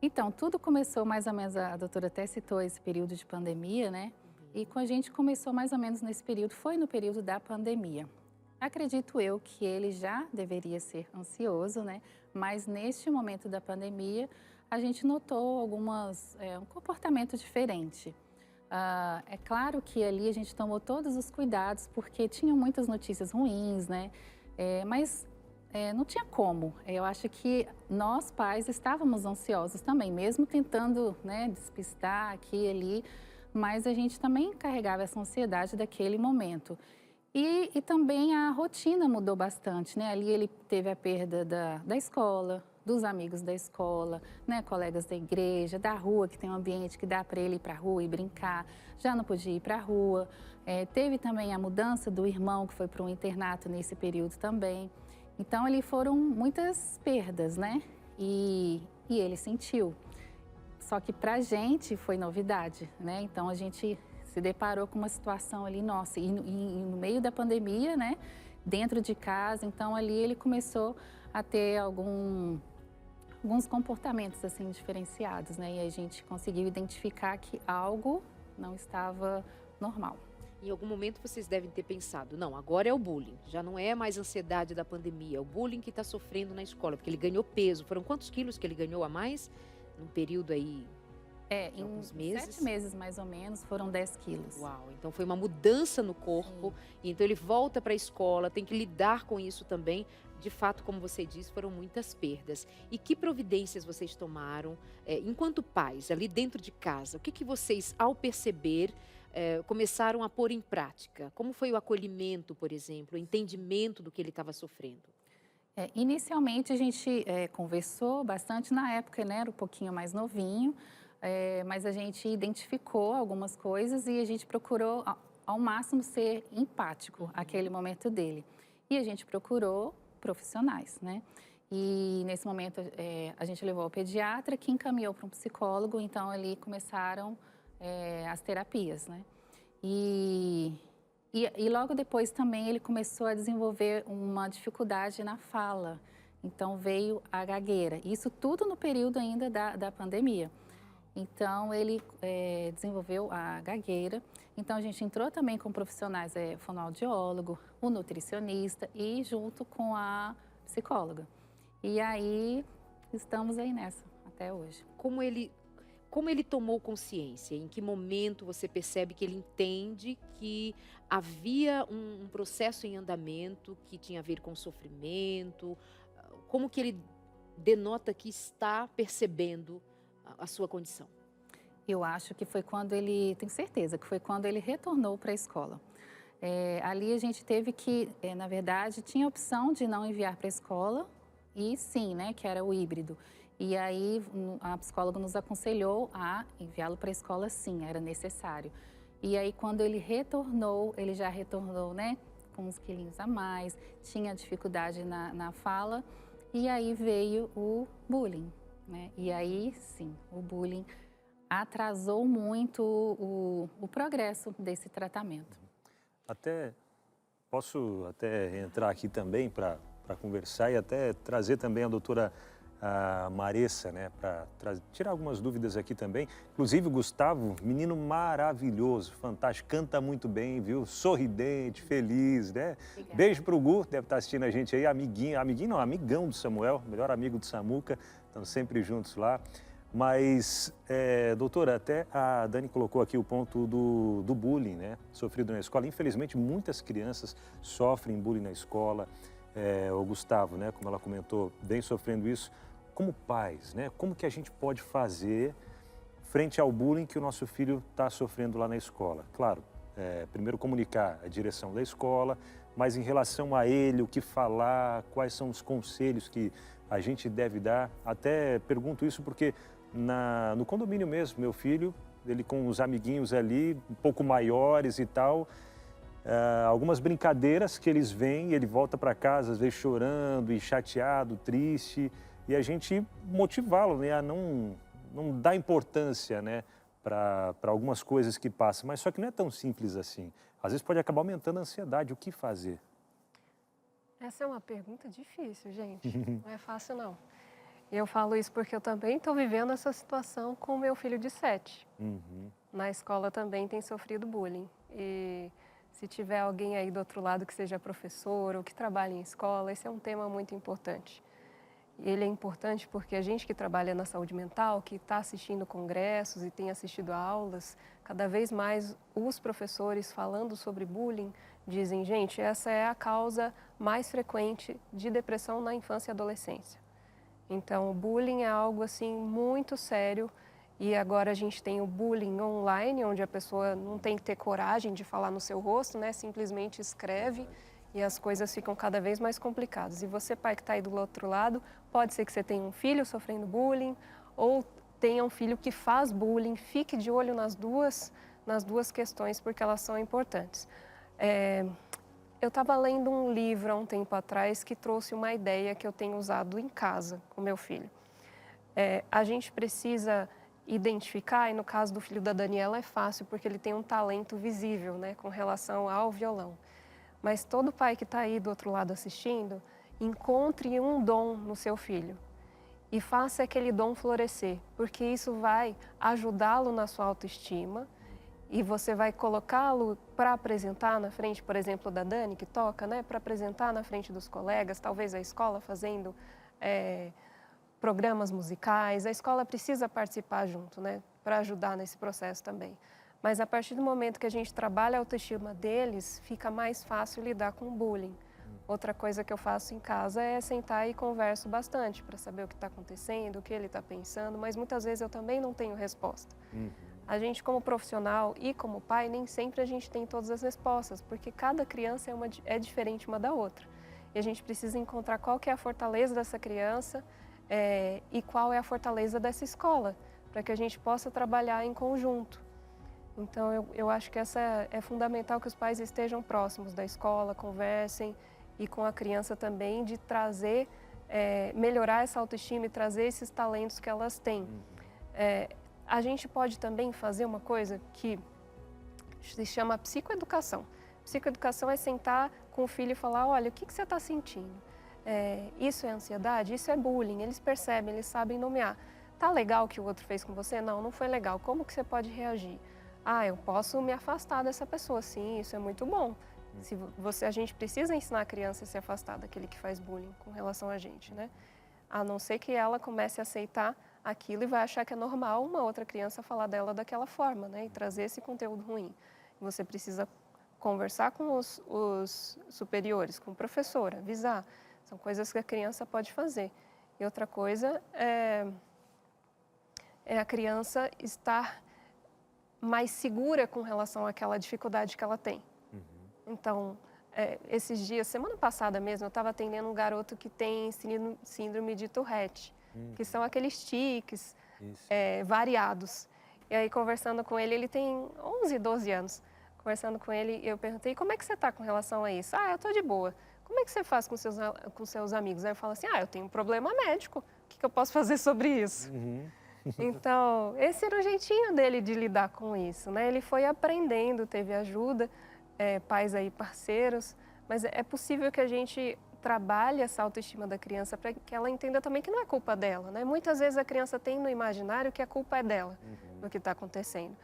Então, tudo começou mais ou menos, a doutora até citou esse período de pandemia, né? E com a gente começou mais ou menos nesse período, foi no período da pandemia. Acredito eu que ele já deveria ser ansioso, né? Mas neste momento da pandemia, a gente notou um comportamento diferente. É claro que ali a gente tomou todos os cuidados, porque tinham muitas notícias ruins, né? Mas não tinha como. Eu acho que nós, pais, estávamos ansiosos também, mesmo tentando, né, despistar aqui e ali, mas a gente também carregava essa ansiedade daquele momento. E também a rotina mudou bastante, né? Ali ele teve a perda da escola, dos amigos da escola, né, colegas da igreja, da rua, que tem um ambiente que dá para ele ir para a rua e brincar, já não podia ir para a rua. Teve também a mudança do irmão, que foi para um internato nesse período também. Então, ali foram muitas perdas, né? E ele sentiu. Só que para a gente foi novidade, né? Então, a gente se deparou com uma situação ali, nossa, e no meio da pandemia, né? Dentro de casa, então ali ele começou a ter alguns comportamentos assim diferenciados, né? E a gente conseguiu identificar que algo não estava normal. Em algum momento vocês devem ter pensado, não, agora é o bullying, já não é mais a ansiedade da pandemia, é o bullying que está sofrendo na escola, porque ele ganhou peso. Foram quantos quilos que ele ganhou a mais num período aí? Em alguns meses? 7 meses mais ou menos, foram 10 quilos. Uau, então foi uma mudança no corpo, e então ele volta para a escola, tem que lidar com isso também. De fato, como você disse, foram muitas perdas. E que providências vocês tomaram enquanto pais, ali dentro de casa? O que vocês, ao perceber, começaram a pôr em prática? Como foi o acolhimento, por exemplo, o entendimento do que ele estava sofrendo? Inicialmente a gente conversou bastante, na época, né, era um pouquinho mais novinho, mas a gente identificou algumas coisas e a gente procurou ao máximo ser empático àquele momento dele. E a gente procurou profissionais, né? E nesse momento a gente levou ao pediatra, que encaminhou para um psicólogo, então ali começaram as terapias, né? E logo depois também ele começou a desenvolver uma dificuldade na fala, então veio a gagueira. Isso tudo no período ainda da pandemia. Então, ele desenvolveu a gagueira. Então, a gente entrou também com profissionais, fonoaudiólogo, o nutricionista e junto com a psicóloga. E aí, estamos aí nessa, até hoje. Como ele tomou consciência? Em que momento você percebe que ele entende que havia um processo em andamento que tinha a ver com sofrimento? Como que ele denota que está percebendo a sua condição? Eu acho que foi quando tenho certeza que foi quando ele retornou para a escola. Ali a gente teve que, na verdade, tinha a opção de não enviar para a escola e sim, né, que era o híbrido. E aí a psicóloga nos aconselhou a enviá-lo para a escola, sim, era necessário. E aí quando ele retornou, ele já retornou, né, com uns quilinhos a mais, tinha dificuldade na fala, e aí veio o bullying, né? E aí, sim, o bullying atrasou muito o progresso desse tratamento. Posso até entrar aqui também para conversar e até trazer também a doutora Maressa, né, para tirar algumas dúvidas aqui também. Inclusive o Gustavo, menino maravilhoso, fantástico, canta muito bem, viu? Sorridente, feliz, né? Obrigada. Beijo pro Gu, deve estar assistindo a gente aí, amigão do Samuel, melhor amigo do Samuca, estão sempre juntos lá. Mas, doutora, até a Dani colocou aqui o ponto do bullying, né, sofrido na escola. Infelizmente, muitas crianças sofrem bullying na escola. O Gustavo, né, como ela comentou, vem sofrendo isso. Como pais, né, como que a gente pode fazer frente ao bullying que o nosso filho está sofrendo lá na escola? Claro, primeiro comunicar a direção da escola, mas em relação a ele, o que falar, quais são os conselhos que a gente deve dar. Até pergunto isso porque no condomínio mesmo, meu filho, ele com os amiguinhos ali, um pouco maiores e tal, algumas brincadeiras que eles veem, ele volta para casa às vezes chorando e chateado, triste, e a gente motivá-lo, né, a não dar importância, né, para algumas coisas que passam, mas só que não é tão simples assim. Às vezes pode acabar aumentando a ansiedade, o que fazer? Essa é uma pergunta difícil, gente. Não é fácil, não. E eu falo isso porque eu também estou vivendo essa situação com o meu filho de 7. Na escola também tem sofrido bullying. E se tiver alguém aí do outro lado que seja professor ou que trabalhe em escola, esse é um tema muito importante. E ele é importante porque a gente que trabalha na saúde mental, que está assistindo congressos e tem assistido a aulas, cada vez mais os professores falando sobre bullying dizem, gente, essa é a causa mais frequente de depressão na infância e adolescência. Então, o bullying é algo assim muito sério e agora a gente tem o bullying online, onde a pessoa não tem que ter coragem de falar no seu rosto, né? Simplesmente escreve e as coisas ficam cada vez mais complicadas. E você, pai que está aí do outro lado, pode ser que você tenha um filho sofrendo bullying ou tenha um filho que faz bullying. Fique de olho nas duas questões, porque elas são importantes. Eu estava lendo um livro há um tempo atrás que trouxe uma ideia que eu tenho usado em casa com meu filho. A gente precisa identificar, e no caso do filho da Daniela é fácil, porque ele tem um talento visível, né, com relação ao violão. Mas todo pai que está aí do outro lado assistindo, encontre um dom no seu filho e faça aquele dom florescer, porque isso vai ajudá-lo na sua autoestima e você vai colocá-lo para apresentar na frente, por exemplo, da Dani, que toca, né, para apresentar na frente dos colegas, talvez a escola fazendo programas musicais. A escola precisa participar junto, né, para ajudar nesse processo também. Mas a partir do momento que a gente trabalha a autoestima deles, fica mais fácil lidar com o bullying. Outra coisa que eu faço em casa é sentar e converso bastante para saber o que está acontecendo, o que ele está pensando, mas muitas vezes eu também não tenho resposta. A gente, como profissional e como pai, nem sempre a gente tem todas as respostas, porque cada criança é diferente uma da outra. E a gente precisa encontrar qual que é a fortaleza dessa criança e qual é a fortaleza dessa escola, para que a gente possa trabalhar em conjunto. Então, eu acho que essa é fundamental, que os pais estejam próximos da escola, conversem e com a criança também, de trazer, melhorar essa autoestima e trazer esses talentos que elas têm. A gente pode também fazer uma coisa que se chama psicoeducação. Psicoeducação é sentar com o filho e falar, olha, o que você está sentindo? Isso é ansiedade? Isso é bullying? Eles percebem, eles sabem nomear. Tá legal o que o outro fez com você? Não, não foi legal. Como que você pode reagir? Eu posso me afastar dessa pessoa, sim, isso é muito bom. A gente precisa ensinar a criança a se afastar daquele que faz bullying com relação a gente, né? A não ser que ela comece a aceitar aquilo e vai achar que é normal uma outra criança falar dela daquela forma, né? E trazer esse conteúdo ruim. Você precisa conversar com os superiores, com o professor, avisar. São coisas que a criança pode fazer. E outra coisa é a criança estar mais segura com relação àquela dificuldade que ela tem. Então, esses dias, semana passada mesmo, eu estava atendendo um garoto que tem síndrome de Tourette. que são aqueles tiques Isso. variados. E aí, conversando com ele, ele tem 11, 12 anos. Conversando com ele, eu perguntei, como é que você está com relação a isso? Ah, eu estou de boa. Como é que você faz com seus amigos? Aí eu falo assim, eu tenho um problema médico. O que eu posso fazer sobre isso? Então, esse era o jeitinho dele de lidar com isso, né? Ele foi aprendendo, teve ajuda, pais aí parceiros, mas é possível que a gente trabalhe essa autoestima da criança para que ela entenda também que não é culpa dela, né? Muitas vezes a criança tem no imaginário que a culpa é dela, do que está acontecendo.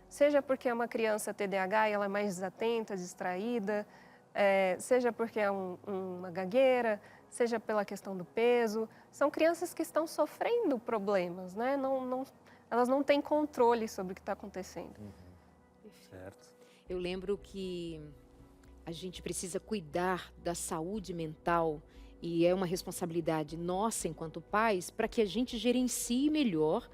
Seja porque é uma criança TDAH e ela é mais desatenta, distraída, seja porque é uma gagueira, seja pela questão do peso. São crianças que estão sofrendo problemas, né? Elas não têm controle sobre o que está acontecendo. Certo. Eu lembro que a gente precisa cuidar da saúde mental e é uma responsabilidade nossa enquanto pais para que a gente gerencie melhor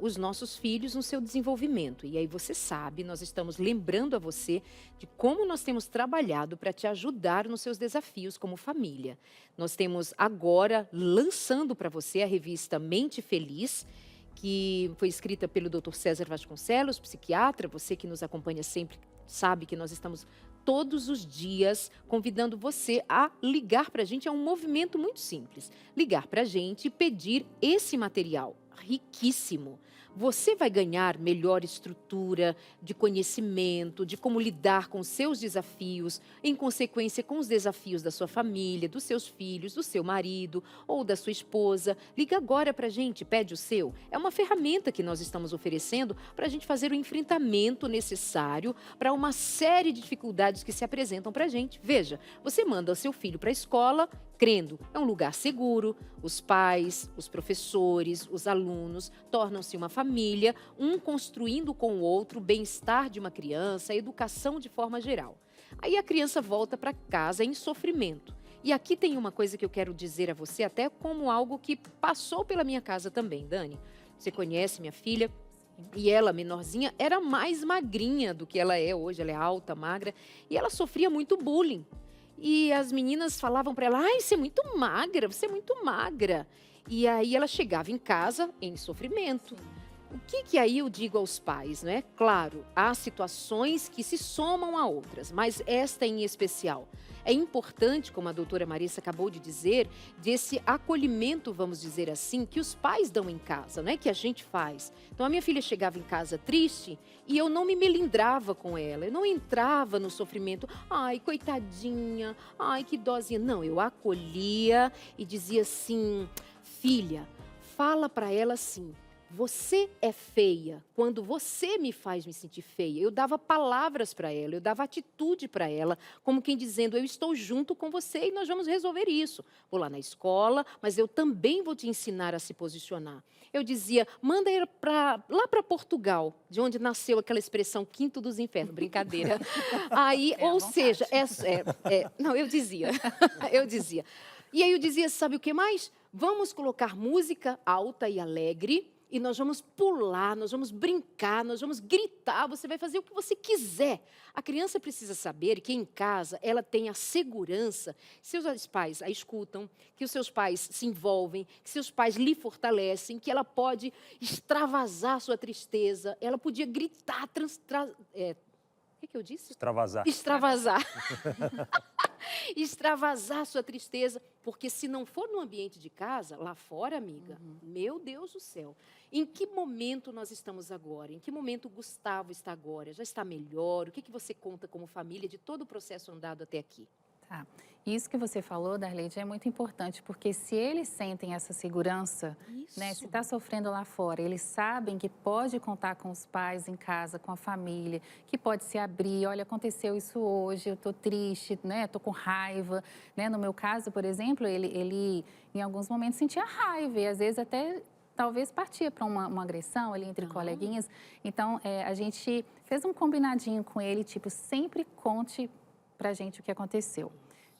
os nossos filhos no seu desenvolvimento. E aí você sabe, nós estamos lembrando a você de como nós temos trabalhado para te ajudar nos seus desafios como família. Nós temos agora lançando para você a revista Mente Feliz, que foi escrita pelo Dr. César Vasconcelos, psiquiatra. Você que nos acompanha sempre sabe que nós estamos todos os dias convidando você a ligar para a gente. É um movimento muito simples. Ligar para a gente e pedir esse material riquíssimo. Você vai ganhar melhor estrutura de conhecimento, de como lidar com seus desafios, em consequência com os desafios da sua família, dos seus filhos, do seu marido ou da sua esposa. Liga agora para a gente, pede o seu. É uma ferramenta que nós estamos oferecendo para a gente fazer o enfrentamento necessário para uma série de dificuldades que se apresentam para a gente. Veja, você manda o seu filho para a escola, crendo, é um lugar seguro, os pais, os professores, os alunos tornam-se uma família, um construindo com o outro o bem-estar de uma criança, a educação de forma geral. Aí a criança volta para casa em sofrimento. E aqui tem uma coisa que eu quero dizer a você, até como algo que passou pela minha casa também, Dani. Você conhece minha filha? E ela, menorzinha, era mais magrinha do que ela é hoje, ela é alta, magra, e ela sofria muito bullying. E as meninas falavam para ela, você é muito magra, você é muito magra. E aí ela chegava em casa em sofrimento. O que aí eu digo aos pais, não é? Claro, há situações que se somam a outras, mas esta em especial. É importante, como a doutora Marissa acabou de dizer, desse acolhimento, vamos dizer assim, que os pais dão em casa, não é que a gente faz. Então a minha filha chegava em casa triste e eu não me melindrava com ela, eu não entrava no sofrimento, ai, coitadinha, ai, que dozinha. Não, eu acolhia e dizia assim, filha, fala para ela assim, você é feia quando você me faz me sentir feia. Eu dava palavras para ela, eu dava atitude para ela, como quem dizendo, eu estou junto com você e nós vamos resolver isso. Vou lá na escola, mas eu também vou te ensinar a se posicionar. Eu dizia, manda ele lá para Portugal, de onde nasceu aquela expressão quinto dos infernos, brincadeira. Aí, ou seja, não, eu dizia, eu dizia. E aí eu dizia, sabe o que mais? Vamos colocar música alta e alegre, e nós vamos pular, nós vamos brincar, nós vamos gritar, você vai fazer o que você quiser. A criança precisa saber que em casa ela tem a segurança, seus pais a escutam, que os seus pais se envolvem, que seus pais lhe fortalecem, que ela pode extravasar sua tristeza, ela podia gritar, o que eu disse? Extravasar. Extravasar. Extravasar sua tristeza, porque se não for no ambiente de casa, lá fora, amiga, meu Deus do céu, em que momento nós estamos agora? Em que momento o Gustavo está agora? Já está melhor? O que você conta como família de todo o processo andado até aqui? Tá. Isso que você falou, Darleide, é muito importante, porque se eles sentem essa segurança, né, se está sofrendo lá fora, eles sabem que pode contar com os pais em casa, com a família, que pode se abrir, olha, aconteceu isso hoje, eu estou triste, né, estou com raiva. Né? No meu caso, por exemplo, ele em alguns momentos sentia raiva e às vezes até talvez partia para uma agressão ali entre coleguinhas. Então, a gente fez um combinadinho com ele, tipo, sempre conte para a gente o que aconteceu.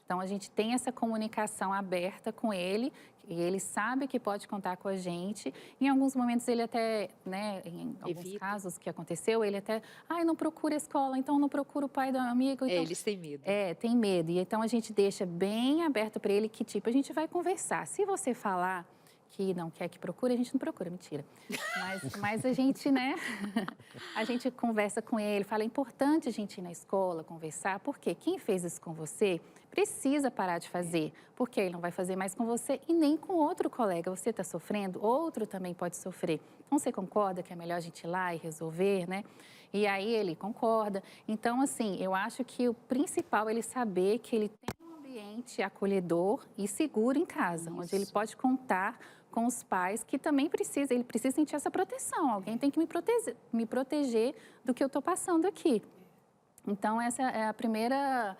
Então, a gente tem essa comunicação aberta com ele, e ele sabe que pode contar com a gente. Em alguns momentos, ele até, né, em alguns casos que aconteceu, ele até, não procura a escola, então não procura o pai do amigo. Então, eles têm medo. Tem medo. E então, a gente deixa bem aberto para ele que, tipo, a gente vai conversar. Se você falar que não quer que procure, a gente não procura, mentira. Mas a gente, né, a gente conversa com ele, fala, é importante a gente ir na escola, conversar, porque quem fez isso com você precisa parar de fazer, porque ele não vai fazer mais com você e nem com outro colega. Você está sofrendo, outro também pode sofrer. Então, você concorda que é melhor a gente ir lá e resolver, né? E aí ele concorda. Então, assim, eu acho que o principal é ele saber que ele tem um ambiente acolhedor e seguro em casa, onde ele pode contar com os pais que também ele precisa sentir essa proteção. Alguém tem que me proteger do que eu estou passando aqui. Então, essa é a primeira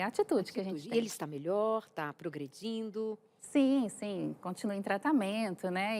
atitude que a gente tem. Ele está melhor, está progredindo? Sim, continua em tratamento, né?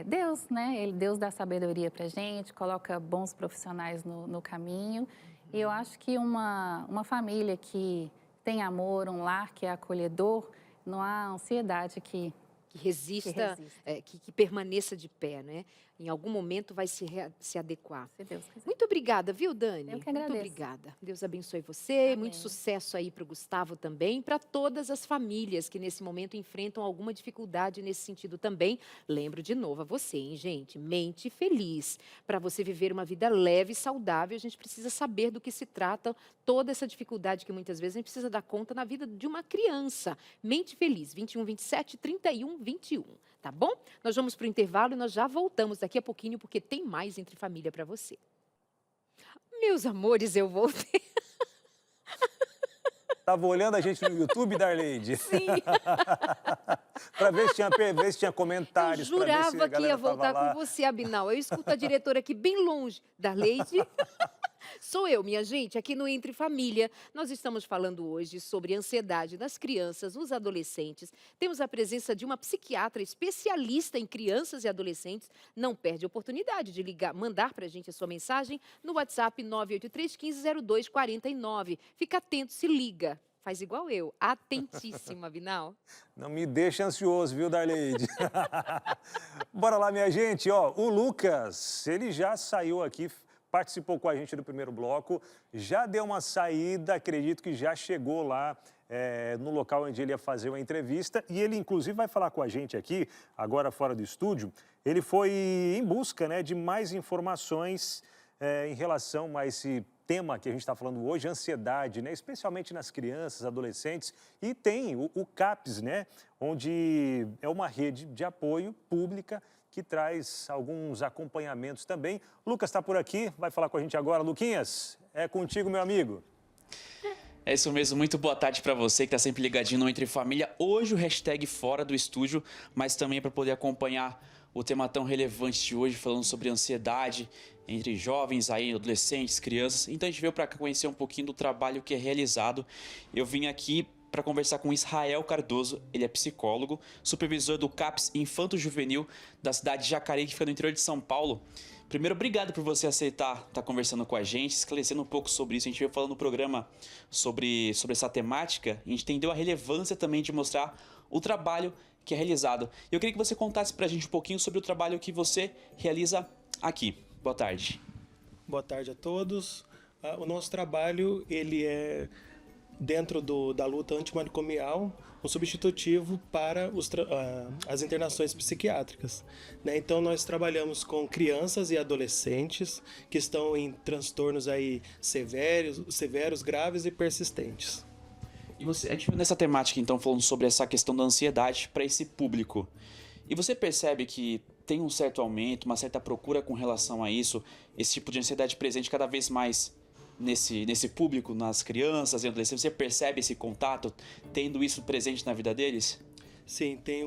Deus, né? Deus dá sabedoria para a gente, coloca bons profissionais no caminho. E eu acho que uma família que tem amor, um lar que é acolhedor, não há ansiedade que resista, que permaneça de pé, né? Em algum momento vai se adequar. Se Deus quiser. Muito obrigada, viu, Dani? Eu que agradeço. Muito obrigada. Deus abençoe você. Amém. Muito sucesso aí para o Gustavo também, para todas as famílias que nesse momento enfrentam alguma dificuldade nesse sentido também. Lembro de novo a você, hein, gente? Mente feliz. Para você viver uma vida leve e saudável, a gente precisa saber do que se trata toda essa dificuldade que muitas vezes a gente precisa dar conta na vida de uma criança. Mente feliz, 21, 27, 31, 21. Tá bom? Nós vamos para o intervalo e nós já voltamos daqui a pouquinho, porque tem mais Entre Família para você. Meus amores, eu voltei. Tava olhando a gente no YouTube, Darleide? Sim. Para ver se tinha comentários. Eu jurava que ia voltar lá. com você, Abinal. Eu escuto a diretora aqui bem longe. Darleide. Sou eu, minha gente, aqui no Entre Família. Nós estamos falando hoje sobre ansiedade nas crianças, nos adolescentes. Temos a presença de uma psiquiatra especialista em crianças e adolescentes. Não perde a oportunidade de ligar, mandar para a gente a sua mensagem no WhatsApp 983-150249. Fica atento, se liga. Faz igual eu, atentíssima, Abinal. Não me deixa ansioso, viu, Darleide? Bora lá, minha gente. Ó, o Lucas, ele já saiu aqui, participou com a gente do primeiro bloco, já deu uma saída, acredito que já chegou lá no local onde ele ia fazer uma entrevista, e ele, inclusive, vai falar com a gente aqui, agora fora do estúdio. Ele foi em busca, né, de mais informações em relação a esse tema que a gente está falando hoje, ansiedade, né, especialmente nas crianças, adolescentes, e tem o CAPS, né, onde é uma rede de apoio pública que traz alguns acompanhamentos também. Lucas está por aqui, vai falar com a gente agora. Luquinhas, é contigo, meu amigo. É isso mesmo, muito boa tarde para você que está sempre ligadinho no Entre Família. Hoje o hashtag fora do estúdio, mas também para poder acompanhar o tema tão relevante de hoje, falando sobre ansiedade entre jovens, aí, adolescentes, crianças. Então a gente veio para conhecer um pouquinho do trabalho que é realizado. Eu vim aqui para conversar com Israel Cardoso, ele é psicólogo, supervisor do CAPS Infanto Juvenil da cidade de Jacareí, que fica no interior de São Paulo. Primeiro, obrigado por você aceitar estar conversando com a gente, esclarecendo um pouco sobre isso. A gente veio falando no programa sobre essa temática, a gente entendeu a relevância também de mostrar o trabalho que é realizado. Eu queria que você contasse para a gente um pouquinho sobre o trabalho que você realiza aqui. Boa tarde. Boa tarde a todos. O nosso trabalho, ele é dentro da luta antimanicomial, um substitutivo para as internações psiquiátricas, né? Então nós trabalhamos com crianças e adolescentes que estão em transtornos aí severos, graves e persistentes. E a gente viu nessa temática, então, falando sobre essa questão da ansiedade para esse público. E você percebe que tem um certo aumento, uma certa procura com relação a isso, esse tipo de ansiedade presente cada vez mais nesse público, nas crianças e adolescentes? Você percebe esse contato, tendo isso presente na vida deles? Sim, tem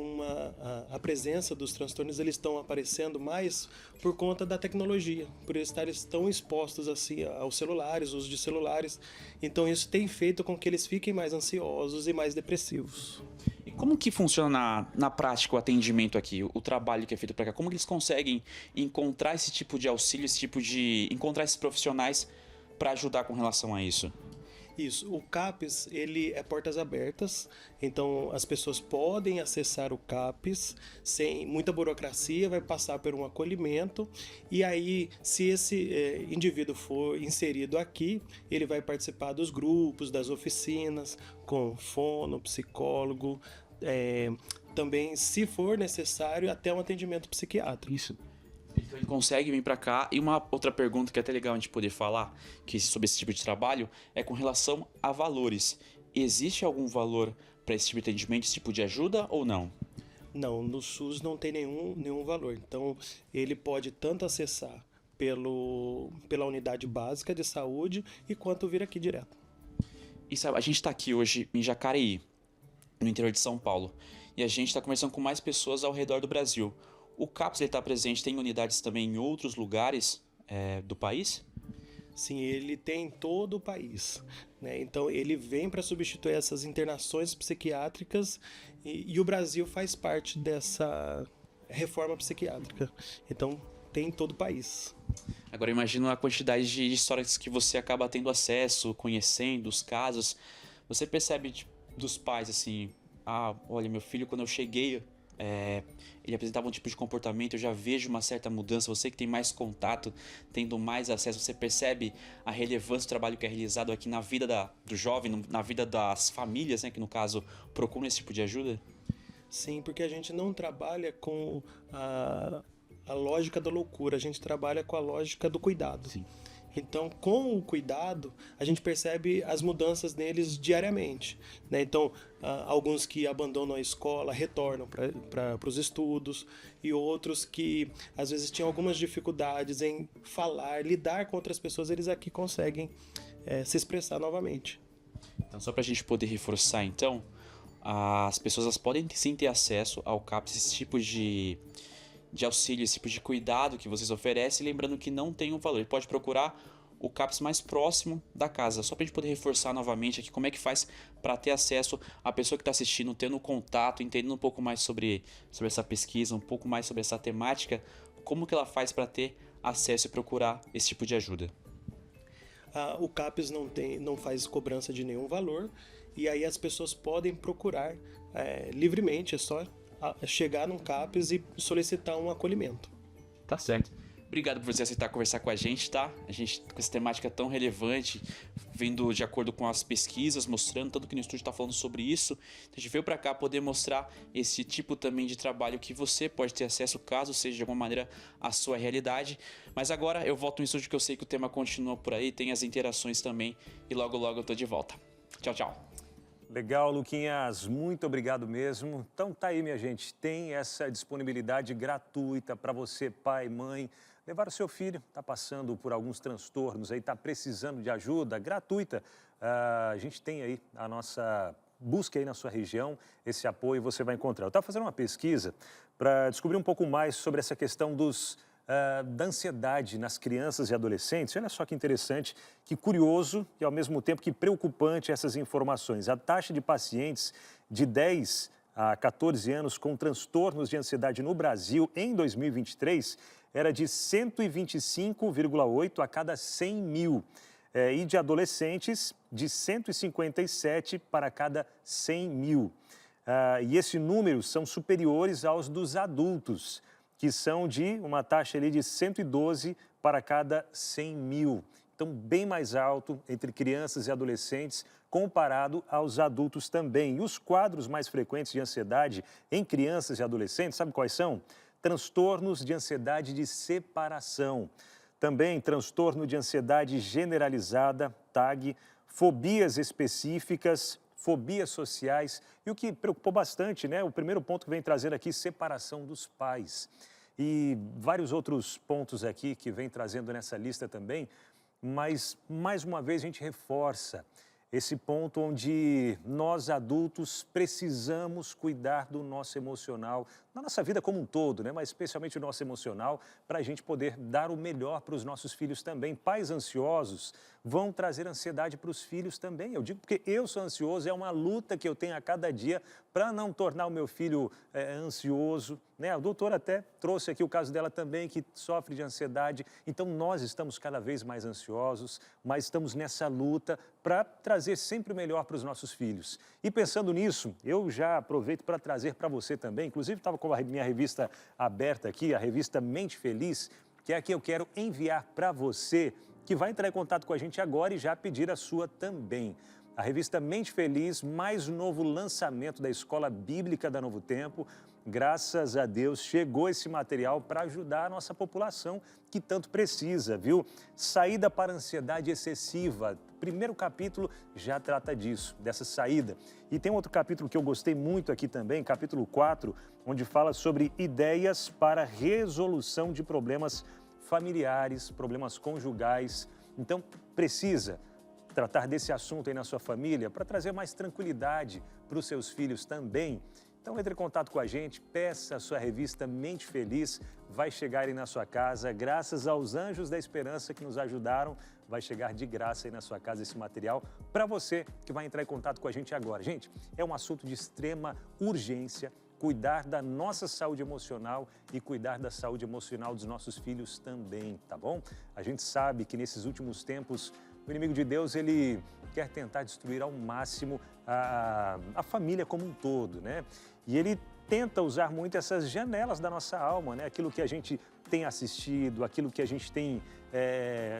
a presença dos transtornos, eles estão aparecendo mais por conta da tecnologia, por eles estarem tão expostos assim aos celulares, uso de celulares. Então isso tem feito com que eles fiquem mais ansiosos e mais depressivos. E como que funciona na prática o atendimento aqui, o trabalho que é feito para cá? Como que eles conseguem encontrar esse tipo de auxílio, encontrar esses profissionais para ajudar com relação a isso? Isso, o CAPS, ele é portas abertas, então as pessoas podem acessar o CAPS sem muita burocracia, vai passar por um acolhimento, e aí, se esse indivíduo for inserido aqui, ele vai participar dos grupos, das oficinas, com fono, psicólogo, também, se for necessário, até um atendimento psiquiátrico. Isso. Então ele consegue vir para cá. E uma outra pergunta que é até legal a gente poder falar sobre esse tipo de trabalho é com relação a valores. Existe algum valor para esse tipo de atendimento, esse tipo de ajuda ou não? Não, no SUS não tem nenhum valor. Então, ele pode tanto acessar pela unidade básica de saúde e quanto vir aqui direto. E sabe, a gente está aqui hoje em Jacareí, no interior de São Paulo, e a gente está conversando com mais pessoas ao redor do Brasil. O CAPS está presente, tem unidades também em outros lugares do país? Sim, ele tem em todo o país, né? Então, ele vem para substituir essas internações psiquiátricas e o Brasil faz parte dessa reforma psiquiátrica. Então, tem em todo o país. Agora, imagina a quantidade de histórias que você acaba tendo acesso, conhecendo, os casos. Você percebe dos pais, assim, olha, meu filho, quando eu cheguei, ele apresentava um tipo de comportamento, eu já vejo uma certa mudança. Você que tem mais contato, tendo mais acesso, você percebe a relevância do trabalho que é realizado aqui na vida do jovem, na vida das famílias, né, que no caso procuram esse tipo de ajuda? Sim, porque a gente não trabalha com a lógica da loucura, a gente trabalha com a lógica do cuidado. Sim. Então, com o cuidado, a gente percebe as mudanças neles diariamente, né? Então, alguns que abandonam a escola retornam para os estudos, e outros que às vezes tinham algumas dificuldades em falar, lidar com outras pessoas, eles aqui conseguem se expressar novamente. Então, só para a gente poder reforçar, então, as pessoas elas podem sim ter acesso ao CAPS, esse tipo de auxílio, esse tipo de cuidado que vocês oferecem, lembrando que não tem um valor. Ele pode procurar o CAPS mais próximo da casa, só para a gente poder reforçar novamente aqui como é que faz para ter acesso à pessoa que está assistindo, tendo contato, entendendo um pouco mais sobre essa pesquisa, um pouco mais sobre essa temática, como que ela faz para ter acesso e procurar esse tipo de ajuda. O CAPS não faz cobrança de nenhum valor, e aí as pessoas podem procurar livremente, é só chegar num CAPS e solicitar um acolhimento. Tá certo. Obrigado por você aceitar conversar com a gente, tá? A gente, com essa temática tão relevante, vindo de acordo com as pesquisas, mostrando tanto que no estúdio está falando sobre isso. A gente veio para cá poder mostrar esse tipo também de trabalho que você pode ter acesso, caso seja de alguma maneira a sua realidade. Mas agora eu volto no estúdio, que eu sei que o tema continua por aí, tem as interações também, e logo logo eu tô de volta. Tchau, tchau. Legal, Luquinhas, muito obrigado mesmo. Então tá aí, minha gente, tem essa disponibilidade gratuita para você, pai, mãe, levar o seu filho, está passando por alguns transtornos aí, está precisando de ajuda gratuita. A gente tem aí a nossa busca aí na sua região, esse apoio você vai encontrar. Eu estava fazendo uma pesquisa para descobrir um pouco mais sobre essa questão da ansiedade nas crianças e adolescentes. Olha só que interessante, que curioso e ao mesmo tempo que preocupante essas informações. A taxa de pacientes de 10 a 14 anos com transtornos de ansiedade no Brasil em 2023 era de 125,8 a cada 100 mil. E de adolescentes, de 157 para cada 100 mil. E esses números são superiores aos dos adultos, que são de uma taxa ali de 112 para cada 100 mil. Então, bem mais alto entre crianças e adolescentes, comparado aos adultos também. E os quadros mais frequentes de ansiedade em crianças e adolescentes, sabe quais são? Transtornos de ansiedade de separação. Também transtorno de ansiedade generalizada, TAG, fobias específicas, fobias sociais e o que preocupou bastante, né? O primeiro ponto que vem trazendo aqui, separação dos pais. E vários outros pontos aqui que vem trazendo nessa lista também, mas mais uma vez a gente reforça esse ponto onde nós adultos precisamos cuidar do nosso emocional, na nossa vida como um todo, né? Mas especialmente o nosso emocional, para a gente poder dar o melhor para os nossos filhos também. Pais ansiosos vão trazer ansiedade para os filhos também. Eu digo porque eu sou ansioso, é uma luta que eu tenho a cada dia para não tornar o meu filho ansioso, né? A doutora até trouxe aqui o caso dela também, que sofre de ansiedade. Então, nós estamos cada vez mais ansiosos, mas estamos nessa luta para trazer sempre o melhor para os nossos filhos. E pensando nisso, eu já aproveito para trazer para você também, inclusive estava com a minha revista aberta aqui, a revista Mente Feliz, que é a que eu quero enviar para você, que vai entrar em contato com a gente agora e já pedir a sua também. a revista Mente Feliz, mais um novo lançamento da Escola Bíblica da Novo Tempo. Graças a Deus, chegou esse material para ajudar a nossa população que tanto precisa, viu? Saída para a ansiedade excessiva. Primeiro capítulo já trata disso, dessa saída. E tem outro capítulo que eu gostei muito aqui também, capítulo 4, onde fala sobre ideias para resolução de problemas familiares, problemas conjugais. Então, precisa tratar desse assunto aí na sua família para trazer mais tranquilidade para os seus filhos também. Então, entre em contato com a gente, peça a sua revista Mente Feliz, vai chegar aí na sua casa, graças aos Anjos da Esperança que nos ajudaram, vai chegar de graça aí na sua casa esse material para você que vai entrar em contato com a gente agora. Gente, é um assunto de extrema urgência, cuidar da nossa saúde emocional e cuidar da saúde emocional dos nossos filhos também, tá bom? A gente sabe que nesses últimos tempos, o inimigo de Deus, ele quer tentar destruir ao máximo a família como um todo, né? E ele tenta usar muito essas janelas da nossa alma, né? Aquilo que a gente tem assistido, aquilo que a gente tem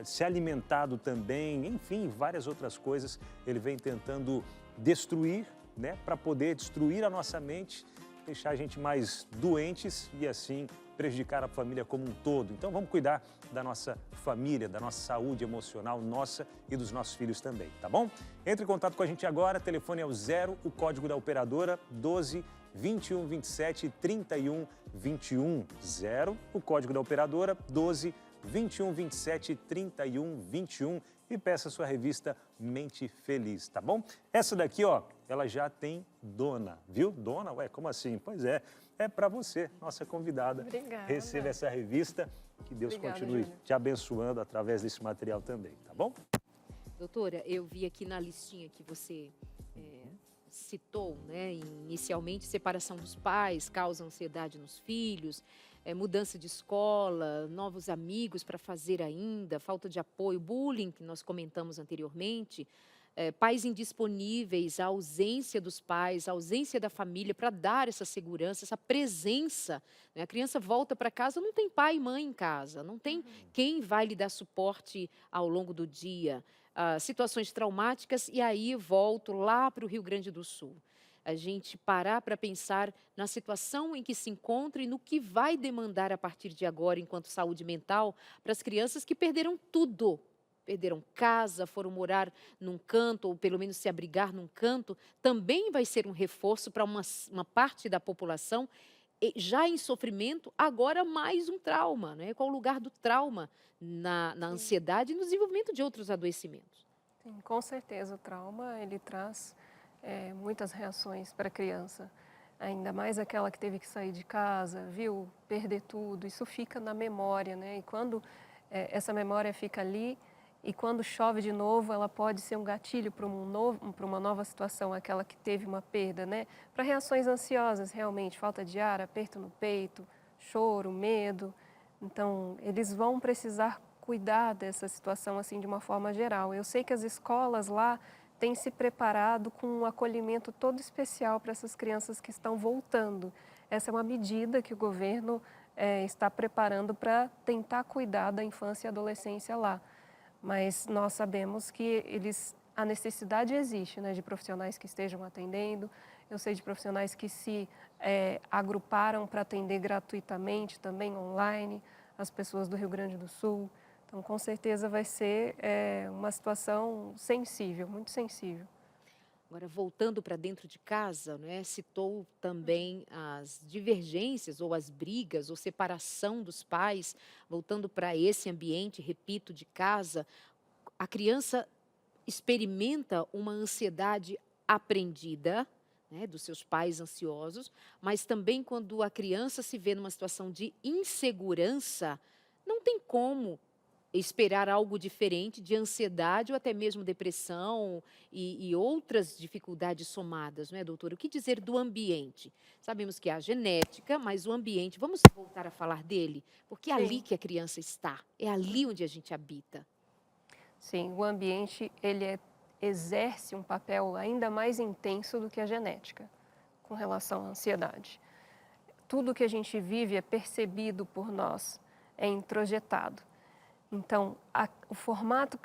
se alimentado também, enfim, várias outras coisas. Ele vem tentando destruir, né? Para poder destruir a nossa mente, deixar a gente mais doentes e assim prejudicar a família como um todo. Então vamos cuidar da nossa família, da nossa saúde emocional, nossa e dos nossos filhos também, tá bom? Entre em contato com a gente agora, telefone é o 0, o código da operadora 12 21 27 31 21. 0, o código da operadora 12 21 27 31 21 e peça a sua revista Mente Feliz, tá bom? Essa daqui, ó, ela já tem dona, viu? Dona? Ué, como assim? Pois é para você, nossa convidada. Obrigada. Receba essa revista, que Deus Obrigada, continue Júlio. te abençoando através desse material também, tá bom? Doutora, eu vi aqui na listinha que você citou, né, inicialmente, separação dos pais, causa ansiedade nos filhos, mudança de escola, novos amigos para fazer ainda, falta de apoio, bullying, que nós comentamos anteriormente, pais indisponíveis, a ausência dos pais, a ausência da família para dar essa segurança, essa presença, né? A criança volta para casa, não tem pai e mãe em casa, não tem quem vai lhe dar suporte ao longo do dia. Situações traumáticas, e aí volto lá para o Rio Grande do Sul. A gente parar para pensar na situação em que se encontra e no que vai demandar a partir de agora, enquanto saúde mental, para as crianças que perderam tudo. Perderam casa, foram morar num canto, ou pelo menos se abrigar num canto, também vai ser um reforço para uma parte da população já em sofrimento, agora mais um trauma, né? Qual o lugar do trauma na ansiedade e no desenvolvimento de outros adoecimentos? Sim, com certeza o trauma ele traz muitas reações para a criança, ainda mais aquela que teve que sair de casa, viu, perder tudo, isso fica na memória, né? E quando essa memória fica ali, e quando chove de novo, ela pode ser um gatilho para uma nova situação, aquela que teve uma perda, né? Para reações ansiosas, realmente, falta de ar, aperto no peito, choro, medo. Então, eles vão precisar cuidar dessa situação assim de uma forma geral. Eu sei que as escolas lá têm se preparado com um acolhimento todo especial para essas crianças que estão voltando. Essa é uma medida que o governo está preparando para tentar cuidar da infância e adolescência lá. Mas nós sabemos que a necessidade existe, né, de profissionais que estejam atendendo. Eu sei de profissionais que se agruparam para atender gratuitamente, também online, as pessoas do Rio Grande do Sul. Então, com certeza vai ser uma situação sensível, muito sensível. Agora, voltando para dentro de casa, né, citou também as divergências ou as brigas ou separação dos pais, voltando para esse ambiente, repito, de casa, a criança experimenta uma ansiedade aprendida, né, dos seus pais ansiosos, mas também quando a criança se vê numa situação de insegurança, não tem como esperar algo diferente de ansiedade ou até mesmo depressão e outras dificuldades somadas, não é, doutora? O que dizer do ambiente? Sabemos que há genética, mas o ambiente, vamos voltar a falar dele? Porque é ali que a criança está, é ali onde a gente habita. Sim, o ambiente, ele exerce um papel ainda mais intenso do que a genética, com relação à ansiedade. Tudo que a gente vive é percebido por nós, é introjetado. Então, o formato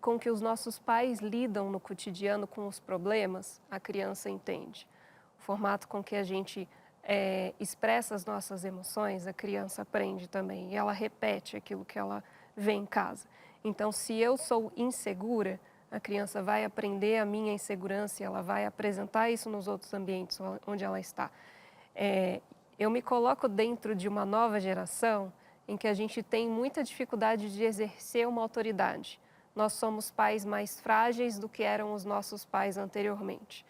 com que os nossos pais lidam no cotidiano com os problemas, a criança entende. O formato com que a gente expressa as nossas emoções, a criança aprende também. E ela repete aquilo que ela vê em casa. Então, se eu sou insegura, a criança vai aprender a minha insegurança e ela vai apresentar isso nos outros ambientes onde ela está. Eu me coloco dentro de uma nova geração em que a gente tem muita dificuldade de exercer uma autoridade. Nós somos pais mais frágeis do que eram os nossos pais anteriormente.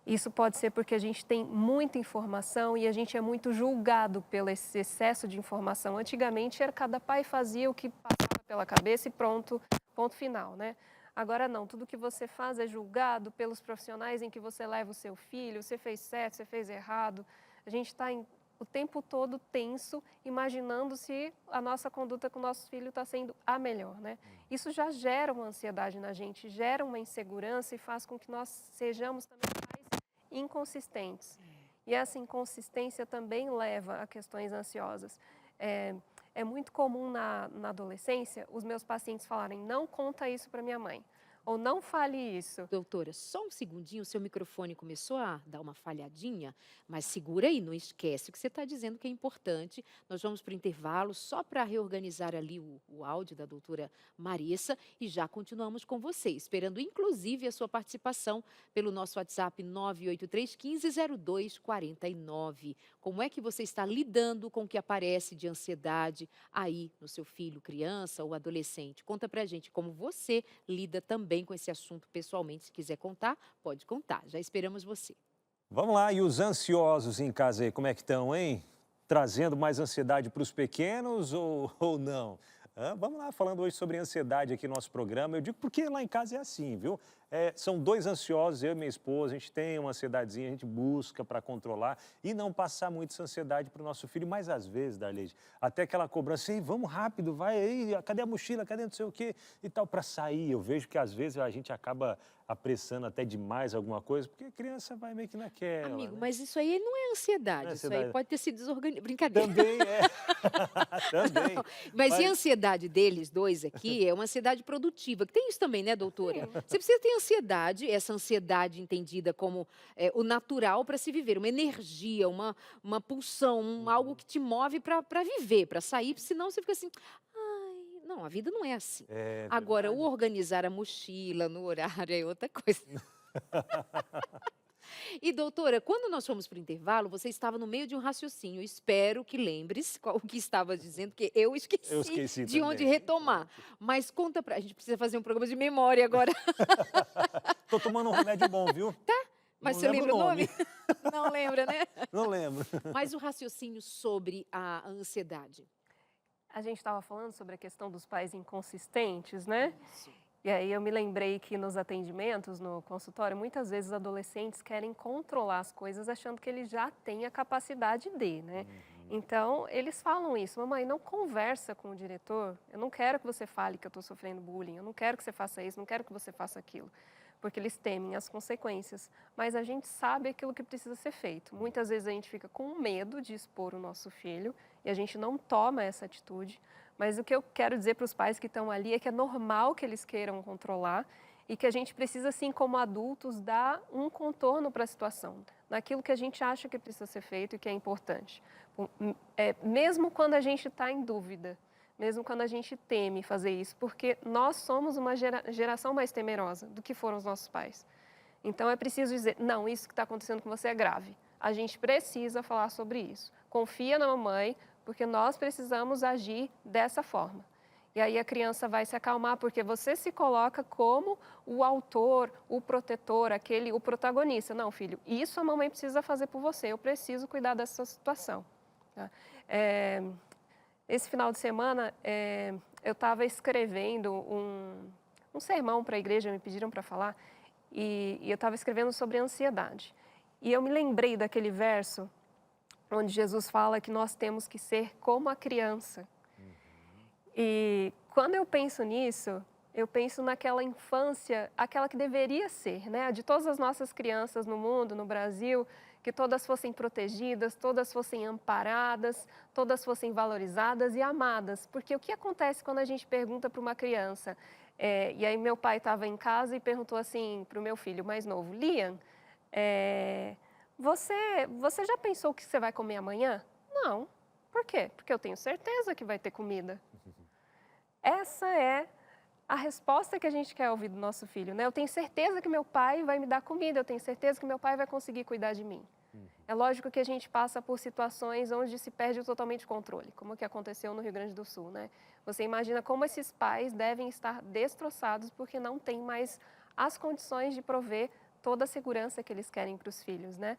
Isso pode ser porque a gente tem muita informação e a gente é muito julgado pelo esse excesso de informação. Antigamente, cada pai fazia o que passava pela cabeça e pronto, ponto final, né? Agora não, tudo que você faz é julgado pelos profissionais em que você leva o seu filho, você fez certo, você fez errado. A gente está o tempo todo tenso, imaginando se a nossa conduta com o nosso filho está sendo a melhor, né? Isso já gera uma ansiedade na gente, gera uma insegurança e faz com que nós sejamos também mais inconsistentes. E essa inconsistência também leva a questões ansiosas. É muito comum na adolescência os meus pacientes falarem: não conta isso para minha mãe, ou não fale isso. Doutora, só um segundinho, o seu microfone começou a dar uma falhadinha, mas segura aí, não esquece o que você está dizendo que é importante. Nós vamos para o intervalo só para reorganizar ali o áudio da doutora Marissa e já continuamos com você, esperando inclusive a sua participação pelo nosso WhatsApp 983 150249. Como é que você está lidando com o que aparece de ansiedade aí no seu filho, criança ou adolescente? Conta pra gente como você lida também com esse assunto pessoalmente. Se quiser contar, pode contar. Já esperamos você. Vamos lá, e os ansiosos em casa aí, como é que estão, hein? Trazendo mais ansiedade para os pequenos ou não? Vamos lá, falando hoje sobre ansiedade aqui no nosso programa. Eu digo porque lá em casa é assim, viu? São dois ansiosos, eu e minha esposa, a gente tem uma ansiedadezinha, a gente busca para controlar e não passar muito essa ansiedade para o nosso filho, mas às vezes, Darleide, até aquela cobrança, ei, vamos rápido, vai aí, cadê a mochila, cadê não sei o quê e tal, para sair. Eu vejo que às vezes a gente acaba apressando até demais alguma coisa, porque a criança vai meio que naquela. Amigo, né? mas isso aí não é ansiedade, Não é isso ansiedade. aí pode ter sido desorganizado. Brincadeira. Também é. Também. Não, mas e a ansiedade deles dois aqui é uma ansiedade produtiva, que tem isso também, né, doutora? Você precisa ter ansiedade, essa ansiedade entendida como o natural para se viver, uma energia, uma pulsão, algo que te move para viver, para sair, senão você fica assim, ai, não, a vida não é assim. Agora, o organizar a mochila no horário é outra coisa. E, doutora, quando nós fomos para o intervalo, você estava no meio de um raciocínio. Espero que lembre-se o que estava dizendo, que eu esqueci de onde retomar. Mas conta pra... A gente precisa fazer um programa de memória agora. Tô tomando um remédio bom, viu? Tá, mas Não você lembro lembra o o nome? Não lembra, né? Não lembro. Mas o raciocínio sobre a ansiedade. A gente estava falando sobre a questão dos pais inconsistentes, né? Isso. E aí eu me lembrei que nos atendimentos, no consultório, muitas vezes os adolescentes querem controlar as coisas achando que eles já têm a capacidade de, né? Então, eles falam isso: mamãe, não conversa com o diretor, eu não quero que você fale que eu estou sofrendo bullying, eu não quero que você faça isso, não quero que você faça aquilo. Porque eles temem as consequências, mas a gente sabe aquilo que precisa ser feito. Muitas vezes a gente fica com medo de expor o nosso filho e a gente não toma essa atitude. Mas o que eu quero dizer para os pais que estão ali é que é normal que eles queiram controlar e que a gente precisa, assim, como adultos, dar um contorno para a situação, naquilo que a gente acha que precisa ser feito e que é importante. Mesmo quando a gente está em dúvida, mesmo quando a gente teme fazer isso, porque nós somos uma geração mais temerosa do que foram os nossos pais. Então é preciso dizer: não, isso que está acontecendo com você é grave. A gente precisa falar sobre isso. Confia na mamãe, porque nós precisamos agir dessa forma. E aí a criança vai se acalmar, porque você se coloca como o autor, o protetor, o protagonista. Não, filho, isso a mamãe precisa fazer por você, eu preciso cuidar dessa situação. Tá? Esse final de semana, eu estava escrevendo um sermão para a igreja, me pediram para falar, e eu estava escrevendo sobre ansiedade. E eu me lembrei daquele verso onde Jesus fala que nós temos que ser como a criança. E quando eu penso nisso, eu penso naquela infância, aquela que deveria ser, né? De todas as nossas crianças no mundo, no Brasil, que todas fossem protegidas, todas fossem amparadas, todas fossem valorizadas e amadas. Porque o que acontece quando a gente pergunta para uma criança, E aí meu pai estava em casa e perguntou assim para o meu filho mais novo, Liam, você já pensou o que você vai comer amanhã? Não. Por quê? Porque eu tenho certeza que vai ter comida. Essa é a resposta que a gente quer ouvir do nosso filho, né? Eu tenho certeza que meu pai vai me dar comida, eu tenho certeza que meu pai vai conseguir cuidar de mim. É lógico que a gente passa por situações onde se perde totalmente o controle, como o que aconteceu no Rio Grande do Sul, né? Você imagina como esses pais devem estar destroçados porque não têm mais as condições de prover toda a segurança que eles querem para os filhos, né?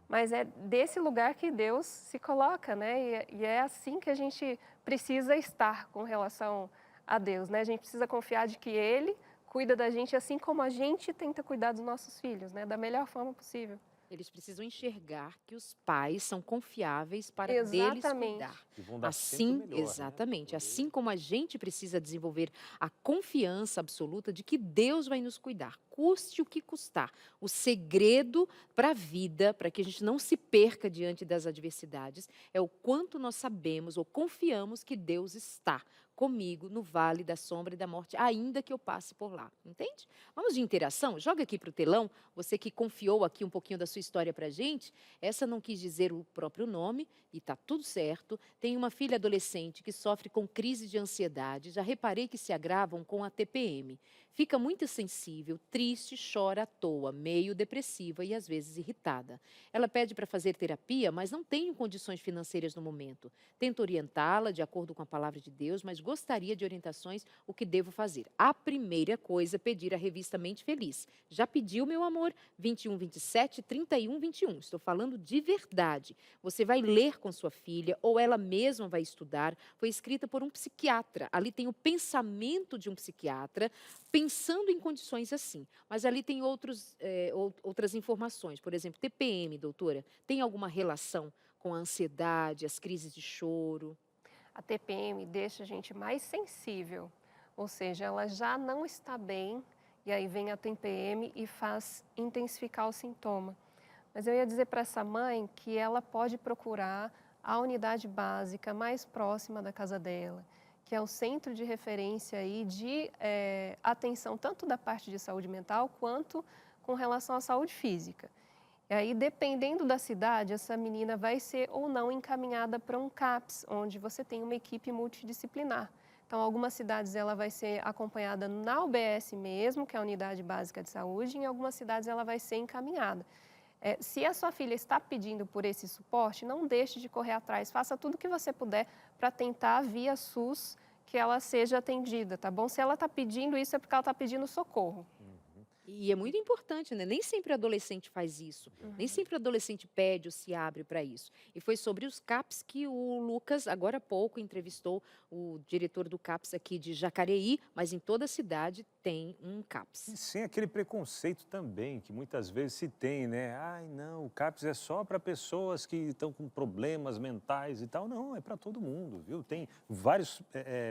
Mas é desse lugar que Deus se coloca, né? E é assim que a gente precisa estar com relação a Deus, né? A gente precisa confiar de que Ele cuida da gente assim como a gente tenta cuidar dos nossos filhos, né? Da melhor forma possível. Eles precisam enxergar que os pais são confiáveis para deles Exatamente. cuidar. Que vão dar sempre o Assim, melhor, né, pra exatamente, poder- assim como a gente precisa desenvolver a confiança absoluta de que Deus vai nos cuidar, custe o que custar. O segredo para a vida, para que a gente não se perca diante das adversidades, é o quanto nós sabemos ou confiamos que Deus está comigo no vale da sombra e da morte, ainda que eu passe por lá, entende? Vamos de interação? Joga aqui para o telão, você que confiou aqui um pouquinho da sua história para a gente. Essa não quis dizer o próprio nome e está tudo certo. Tem uma filha adolescente que sofre com crise de ansiedade, já reparei que se agravam com a TPM. Fica muito sensível, triste, chora à toa, meio depressiva e às vezes irritada. Ela pede para fazer terapia, mas não tem condições financeiras no momento. Tento orientá-la de acordo com a palavra de Deus, mas gostaria de orientações o que devo fazer. A primeira coisa é pedir a revista Mente Feliz. Já pediu, meu amor? 21, 27, 31, 21. Estou falando de verdade. Você vai ler com sua filha ou ela mesma vai estudar. Foi escrita por um psiquiatra. Ali tem o pensamento de um psiquiatra pensando em condições assim. Mas ali tem outras informações. Por exemplo, TPM, doutora, tem alguma relação com a ansiedade, as crises de choro? A TPM deixa a gente mais sensível, ou seja, ela já não está bem, e aí vem a TPM e faz intensificar o sintoma. Mas eu ia dizer para essa mãe que ela pode procurar a unidade básica mais próxima da casa dela, que é o centro de referência aí de atenção tanto da parte de saúde mental quanto com relação à saúde física. E aí, dependendo da cidade, essa menina vai ser ou não encaminhada para um CAPS, onde você tem uma equipe multidisciplinar. Então, algumas cidades ela vai ser acompanhada na UBS mesmo, que é a Unidade Básica de Saúde, e em algumas cidades ela vai ser encaminhada. Se a sua filha está pedindo por esse suporte, não deixe de correr atrás, faça tudo o que você puder para tentar, via SUS, que ela seja atendida, tá bom? Se ela está pedindo isso, é porque ela está pedindo socorro. E é muito importante, né? Nem sempre o adolescente faz isso. Nem sempre o adolescente pede ou se abre para isso. E foi sobre os CAPS que o Lucas, agora há pouco, entrevistou o diretor do CAPS aqui de Jacareí, mas em toda a cidade tem um CAPS. E sem aquele preconceito também, que muitas vezes se tem, né? Ai, não, o CAPS é só para pessoas que estão com problemas mentais e tal. Não, é para todo mundo, viu? Tem vários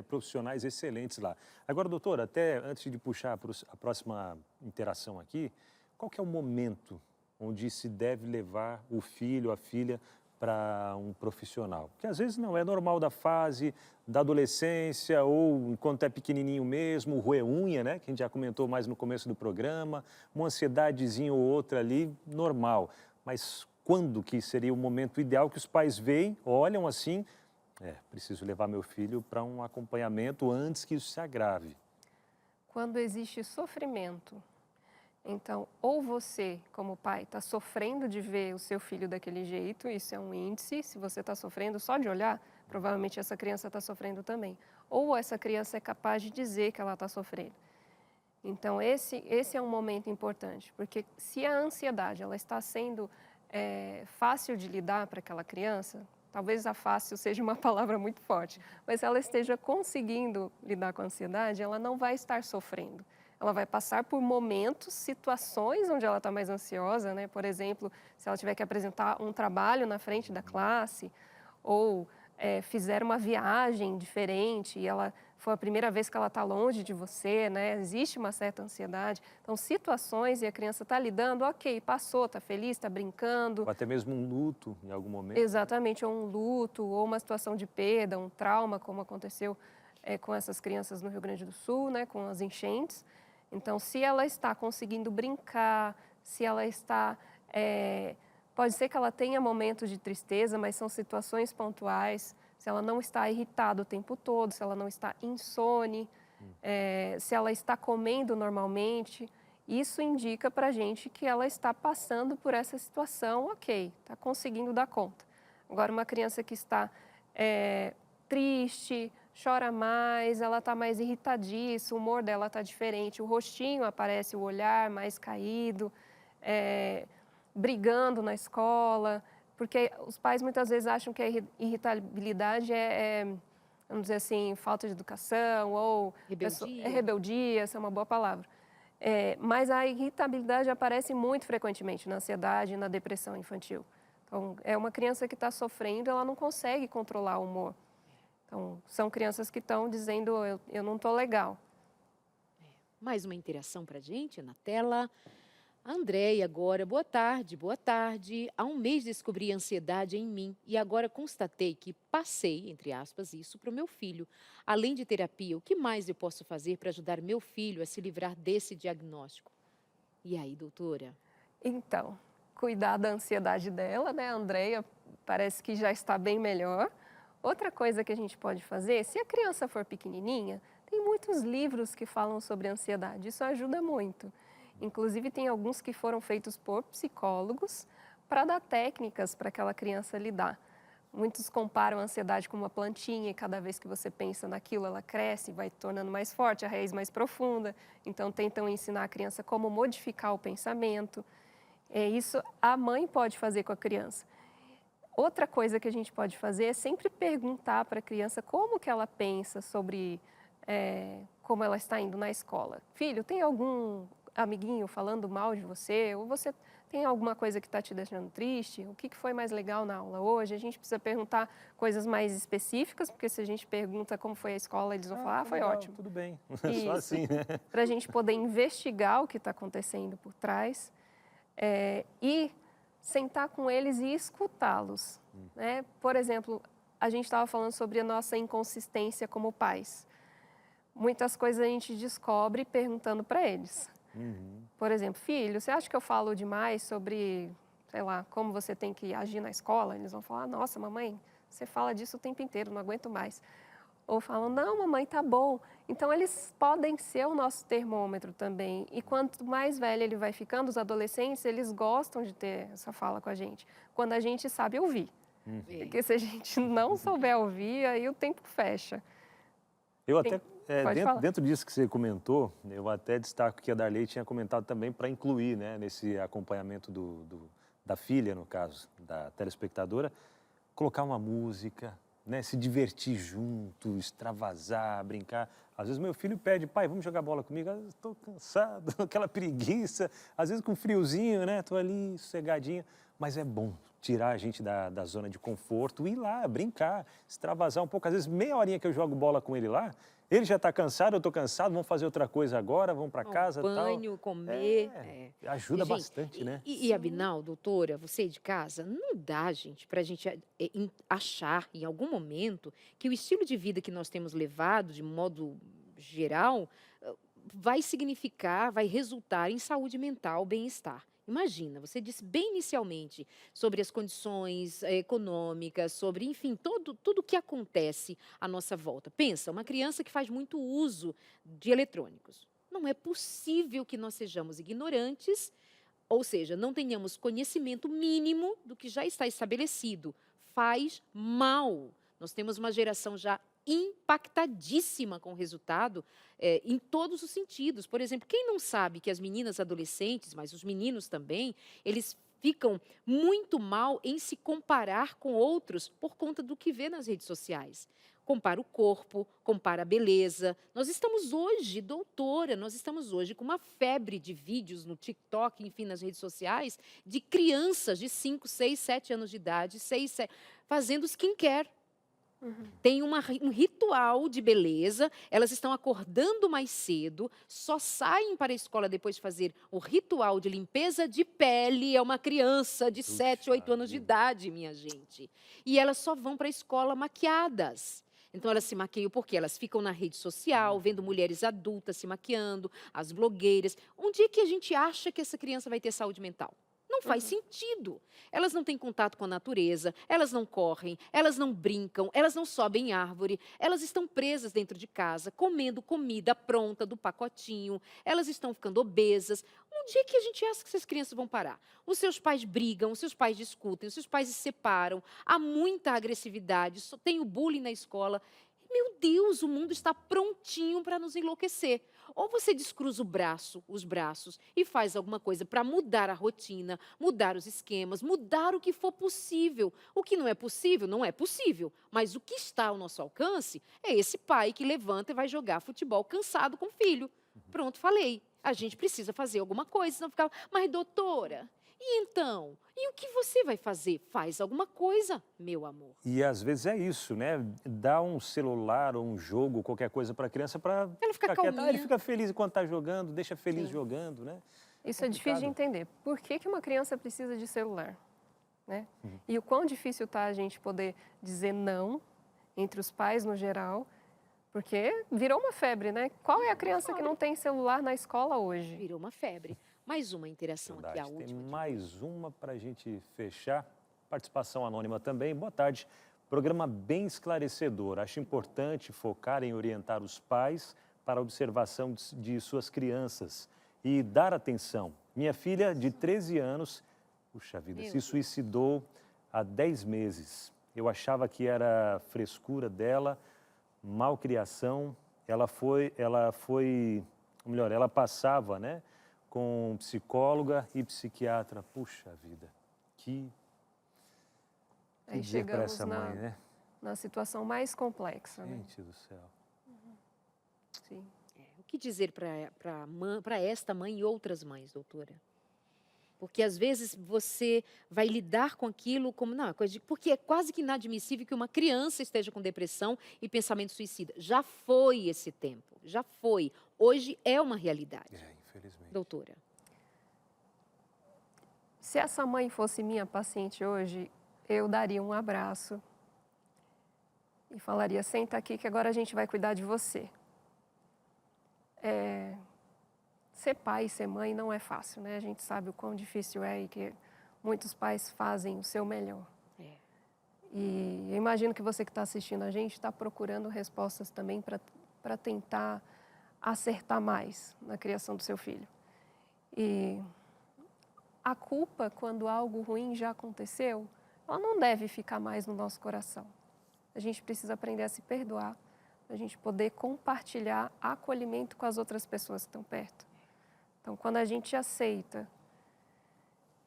profissionais excelentes lá. Agora, doutora, até antes de puxar a próxima interação aqui, qual que é o momento onde se deve levar o filho, a filha, para um profissional? Porque às vezes não é normal da fase da adolescência ou enquanto é pequenininho mesmo, roer unha, né? Que a gente já comentou mais no começo do programa, uma ansiedadezinha ou outra ali, normal. Mas quando que seria o momento ideal que os pais veem, olham assim, preciso levar meu filho para um acompanhamento antes que isso se agrave? Quando existe sofrimento. Então, ou você, como pai, está sofrendo de ver o seu filho daquele jeito, isso é um índice, se você está sofrendo só de olhar, provavelmente essa criança está sofrendo também. Ou essa criança é capaz de dizer que ela está sofrendo. Então, esse é um momento importante, porque se a ansiedade ela está sendo fácil de lidar para aquela criança, talvez a fácil seja uma palavra muito forte, mas se ela esteja conseguindo lidar com a ansiedade, ela não vai estar sofrendo. Ela vai passar por momentos, situações onde ela está mais ansiosa, né? Por exemplo, se ela tiver que apresentar um trabalho na frente da classe, ou fizer uma viagem diferente e ela foi a primeira vez que ela está longe de você, né? Existe uma certa ansiedade. Então, situações e a criança está lidando, ok, passou, está feliz, está brincando. Ou até mesmo um luto em algum momento. Exatamente, ou um luto, ou uma situação de perda, um trauma, como aconteceu com essas crianças no Rio Grande do Sul, né, com as enchentes. Então, se ela está conseguindo brincar, se ela está... pode ser que ela tenha momentos de tristeza, mas são situações pontuais. Se ela não está irritada o tempo todo, se ela não está insone, se ela está comendo normalmente, isso indica para a gente que ela está passando por essa situação, ok, está conseguindo dar conta. Agora, uma criança que está triste, chora mais, ela está mais irritadiça, o humor dela está diferente, o rostinho aparece, o olhar mais caído, brigando na escola, porque os pais muitas vezes acham que a irritabilidade vamos dizer assim, falta de educação ou rebeldia, essa é uma boa palavra. Mas a irritabilidade aparece muito frequentemente na ansiedade e na depressão infantil. Então, é uma criança que está sofrendo, ela não consegue controlar o humor. Então, são crianças que estão dizendo, eu não estou legal. Mais uma interação para a gente na tela. A Andréia agora, boa tarde, boa tarde. Há um mês descobri ansiedade em mim e agora constatei que passei, entre aspas, isso para o meu filho. Além de terapia, o que mais eu posso fazer para ajudar meu filho a se livrar desse diagnóstico? E aí, doutora? Então, cuidar da ansiedade dela, né? A Andréia parece que já está bem melhor. Outra coisa que a gente pode fazer, se a criança for pequenininha, tem muitos livros que falam sobre ansiedade, isso ajuda muito. Inclusive, tem alguns que foram feitos por psicólogos para dar técnicas para aquela criança lidar. Muitos comparam a ansiedade com uma plantinha e cada vez que você pensa naquilo, ela cresce, vai tornando mais forte, a raiz mais profunda. Então, tentam ensinar a criança como modificar o pensamento. Isso a mãe pode fazer com a criança. Outra coisa que a gente pode fazer é sempre perguntar para a criança como que ela pensa sobre como ela está indo na escola. Filho, tem algum amiguinho falando mal de você? Ou você tem alguma coisa que está te deixando triste? O que foi mais legal na aula hoje? A gente precisa perguntar coisas mais específicas, porque se a gente pergunta como foi a escola, eles vão falar, foi legal, ótimo. Tudo bem, só assim, né? Para a gente poder investigar o que está acontecendo por trás e sentar com eles e escutá-los. Né? Por exemplo, a gente estava falando sobre a nossa inconsistência como pais. Muitas coisas a gente descobre perguntando para eles. Por exemplo, filho, você acha que eu falo demais sobre, sei lá, como você tem que agir na escola? Eles vão falar, nossa, mamãe, você fala disso o tempo inteiro, não aguento mais. Ou falam, não, mamãe, tá bom. Então, eles podem ser o nosso termômetro também. E quanto mais velho ele vai ficando, os adolescentes, eles gostam de ter essa fala com a gente, quando a gente sabe ouvir. Porque se a gente não souber ouvir, aí o tempo fecha. Eu até, dentro disso que você comentou, eu até destaco que a Darley tinha comentado também para incluir, né, nesse acompanhamento da filha, no caso, da telespectadora, colocar uma música, né, se divertir junto, extravasar, brincar. Às vezes meu filho pede, pai, vamos jogar bola comigo? Estou cansado, aquela preguiça, às vezes com friozinho, né, estou ali sossegadinho, mas é bom tirar a gente da zona de conforto e ir lá, brincar, extravasar um pouco. Às vezes meia horinha que eu jogo bola com ele lá, ele já está cansado, eu estou cansado, vamos fazer outra coisa agora, vamos para casa, banho, tal. comer. Ajuda bastante, né? E Abinal, doutora, você aí de casa, não dá, gente, para a gente achar em algum momento que o estilo de vida que nós temos levado, de modo geral, vai significar, vai resultar em saúde mental, bem-estar. Imagina, você disse bem inicialmente sobre as condições econômicas, sobre, enfim, tudo o que acontece à nossa volta. Pensa, uma criança que faz muito uso de eletrônicos. Não é possível que nós sejamos ignorantes, ou seja, não tenhamos conhecimento mínimo do que já está estabelecido. Faz mal. Nós temos uma geração já impactadíssima com o resultado em todos os sentidos. Por exemplo, quem não sabe que as meninas adolescentes, mas os meninos também, eles ficam muito mal em se comparar com outros por conta do que vê nas redes sociais. Compara o corpo, compara a beleza. Nós estamos hoje, doutora, nós estamos hoje com uma febre de vídeos no TikTok, enfim, nas redes sociais, de crianças de 5, 6, 7 anos de idade, 6, 7, fazendo skincare. Tem um ritual de beleza, elas estão acordando mais cedo, só saem para a escola depois de fazer o ritual de limpeza de pele, é uma criança de 7, 8 anos de idade, minha gente. E elas só vão para a escola maquiadas. Então elas se maquiam porque elas ficam na rede social, vendo mulheres adultas se maquiando, as blogueiras. Onde é que a gente acha que essa criança vai ter saúde mental? Não faz sentido. Elas não têm contato com a natureza, elas não correm, elas não brincam, elas não sobem em árvore, elas estão presas dentro de casa, comendo comida pronta do pacotinho, elas estão ficando obesas. Onde é que a gente acha que essas crianças vão parar? Os seus pais brigam, os seus pais discutem, os seus pais se separam, há muita agressividade, tem o bullying na escola. Meu Deus, o mundo está prontinho para nos enlouquecer. Ou você descruza os braços e faz alguma coisa para mudar a rotina, mudar os esquemas, mudar o que for possível. O que não é possível, não é possível. Mas o que está ao nosso alcance é esse pai que levanta e vai jogar futebol cansado com o filho. Pronto, falei. A gente precisa fazer alguma coisa, senão ficar... Mas, doutora, e então? E o que você vai fazer? Faz alguma coisa, meu amor. E às vezes é isso, né? Dá um celular ou um jogo, qualquer coisa para a criança para ela ficar quieta. calminha. Ele fica feliz enquanto está jogando, deixa feliz jogando, né? Isso é difícil de entender. Por que uma criança precisa de celular? Né? E o quão difícil está a gente poder dizer não entre os pais no geral, porque virou uma febre, né? Qual é a criança que não tem celular na escola hoje? Virou uma febre. Mais uma interação Verdade. aqui, a Tem última. mais uma para a gente fechar. Participação anônima também. Boa tarde. Programa bem esclarecedor. Acho importante focar em orientar os pais para a observação de suas crianças e dar atenção. Minha filha, de 13 anos, puxa vida, se suicidou há 10 meses. Eu achava que era frescura dela, malcriação. Ela passava, né, com psicóloga e psiquiatra. Puxa vida, que Aí dizer para chegamos essa mãe, né? na situação mais complexa. Né? Gente do céu. Sim. O que dizer para esta mãe e outras mães, doutora? Porque às vezes você vai lidar com aquilo como não, porque é quase que inadmissível que uma criança esteja com depressão e pensamento suicida. Já foi esse tempo, já foi. Hoje é uma realidade. Infelizmente. Doutora. Se essa mãe fosse minha paciente hoje, eu daria um abraço e falaria: senta aqui que agora a gente vai cuidar de você. Ser pai e ser mãe não é fácil, né? A gente sabe o quão difícil é e que muitos pais fazem o seu melhor. E eu imagino que você que está assistindo a gente está procurando respostas também para tentar acertar mais na criação do seu filho. E a culpa, quando algo ruim já aconteceu, ela não deve ficar mais no nosso coração. A gente precisa aprender a se perdoar, para a gente poder compartilhar acolhimento com as outras pessoas que estão perto. Então, quando a gente aceita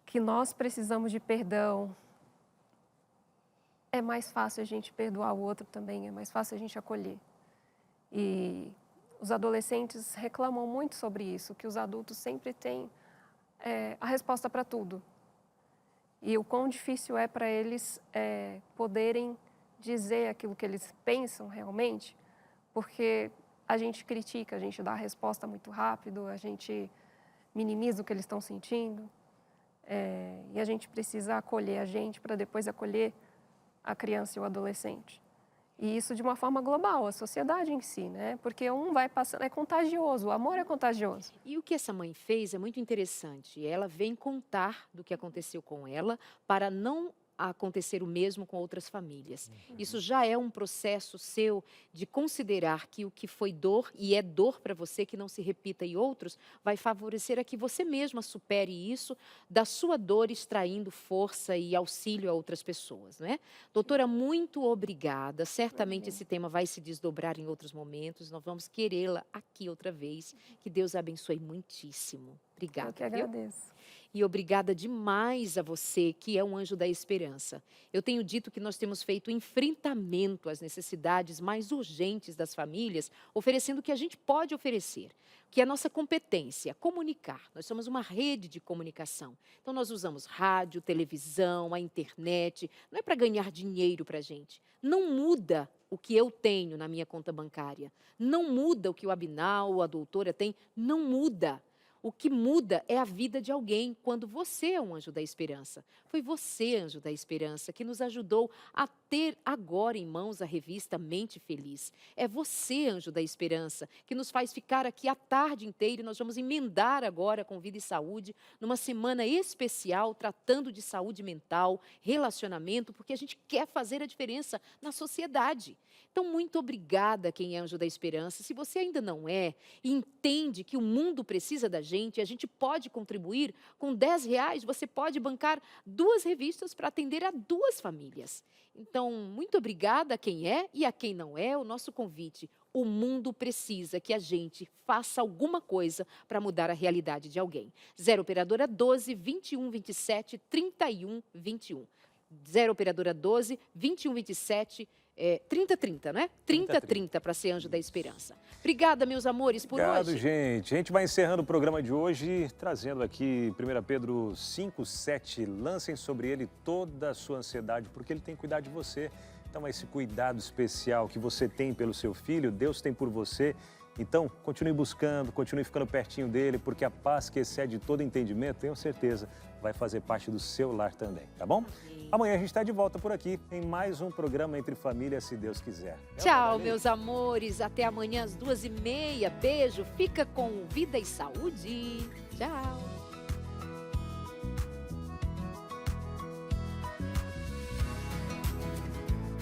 que nós precisamos de perdão, é mais fácil a gente perdoar o outro também, é mais fácil a gente acolher. E os adolescentes reclamam muito sobre isso, que os adultos sempre têm a resposta para tudo. E o quão difícil é para eles poderem dizer aquilo que eles pensam realmente, porque a gente critica, a gente dá a resposta muito rápido, a gente minimiza o que eles estão sentindo, e a gente precisa acolher a gente para depois acolher a criança e o adolescente. E isso de uma forma global, a sociedade em si, né? Porque um vai passando, é contagioso, o amor é contagioso. E o que essa mãe fez é muito interessante. Ela vem contar do que aconteceu com ela para não acontecer o mesmo com outras famílias. Isso já é um processo seu de considerar que o que foi dor e é dor para você, que não se repita em outros, vai favorecer a que você mesma supere isso da sua dor, extraindo força e auxílio a outras pessoas, não é? Doutora, muito obrigada. Certamente esse tema vai se desdobrar em outros momentos. Nós vamos querê-la aqui outra vez. Que Deus a abençoe muitíssimo. Obrigada. Eu que agradeço. E obrigada demais a você, que é um anjo da esperança. Eu tenho dito que nós temos feito enfrentamento às necessidades mais urgentes das famílias, oferecendo o que a gente pode oferecer, que é a nossa competência, comunicar. Nós somos uma rede de comunicação. Então, nós usamos rádio, televisão, a internet. Não é para ganhar dinheiro para a gente. Não muda o que eu tenho na minha conta bancária. Não muda o que o Abinal ou a doutora tem. Não muda. O que muda é a vida de alguém quando você é um anjo da esperança. Foi você, anjo da esperança, que nos ajudou a ter agora em mãos a revista Mente Feliz. É você, anjo da esperança, que nos faz ficar aqui a tarde inteira e nós vamos emendar agora com Vida e Saúde, numa semana especial tratando de saúde mental, relacionamento, porque a gente quer fazer a diferença na sociedade. Então, muito obrigada quem é anjo da esperança. Se você ainda não é e entende que o mundo precisa da gente, a gente pode contribuir com R$10, você pode bancar 2 revistas para atender a 2 famílias. Então, muito obrigada a quem é e a quem não é, o nosso convite. O mundo precisa que a gente faça alguma coisa para mudar a realidade de alguém. 0 Operadora 12 21 27 31 21. 0 Operadora 12 21 27 3030, né? 3030 para ser anjo da esperança. Obrigada, meus amores, por Obrigado, hoje. gente. A gente vai encerrando o programa de hoje, trazendo aqui 1 Pedro 5:7. Lancem sobre ele toda a sua ansiedade, porque ele tem que cuidar de você. Então, esse cuidado especial que você tem pelo seu filho, Deus tem por você. Então, continue buscando, continue ficando pertinho dele, porque a paz que excede todo entendimento, tenho certeza, vai fazer parte do seu lar também, tá bom? Amanhã a gente está de volta por aqui em mais um programa Entre Família, se Deus quiser. Tchau, meus amores. Até amanhã às 2h30. Beijo. Fica com Vida e Saúde. Tchau.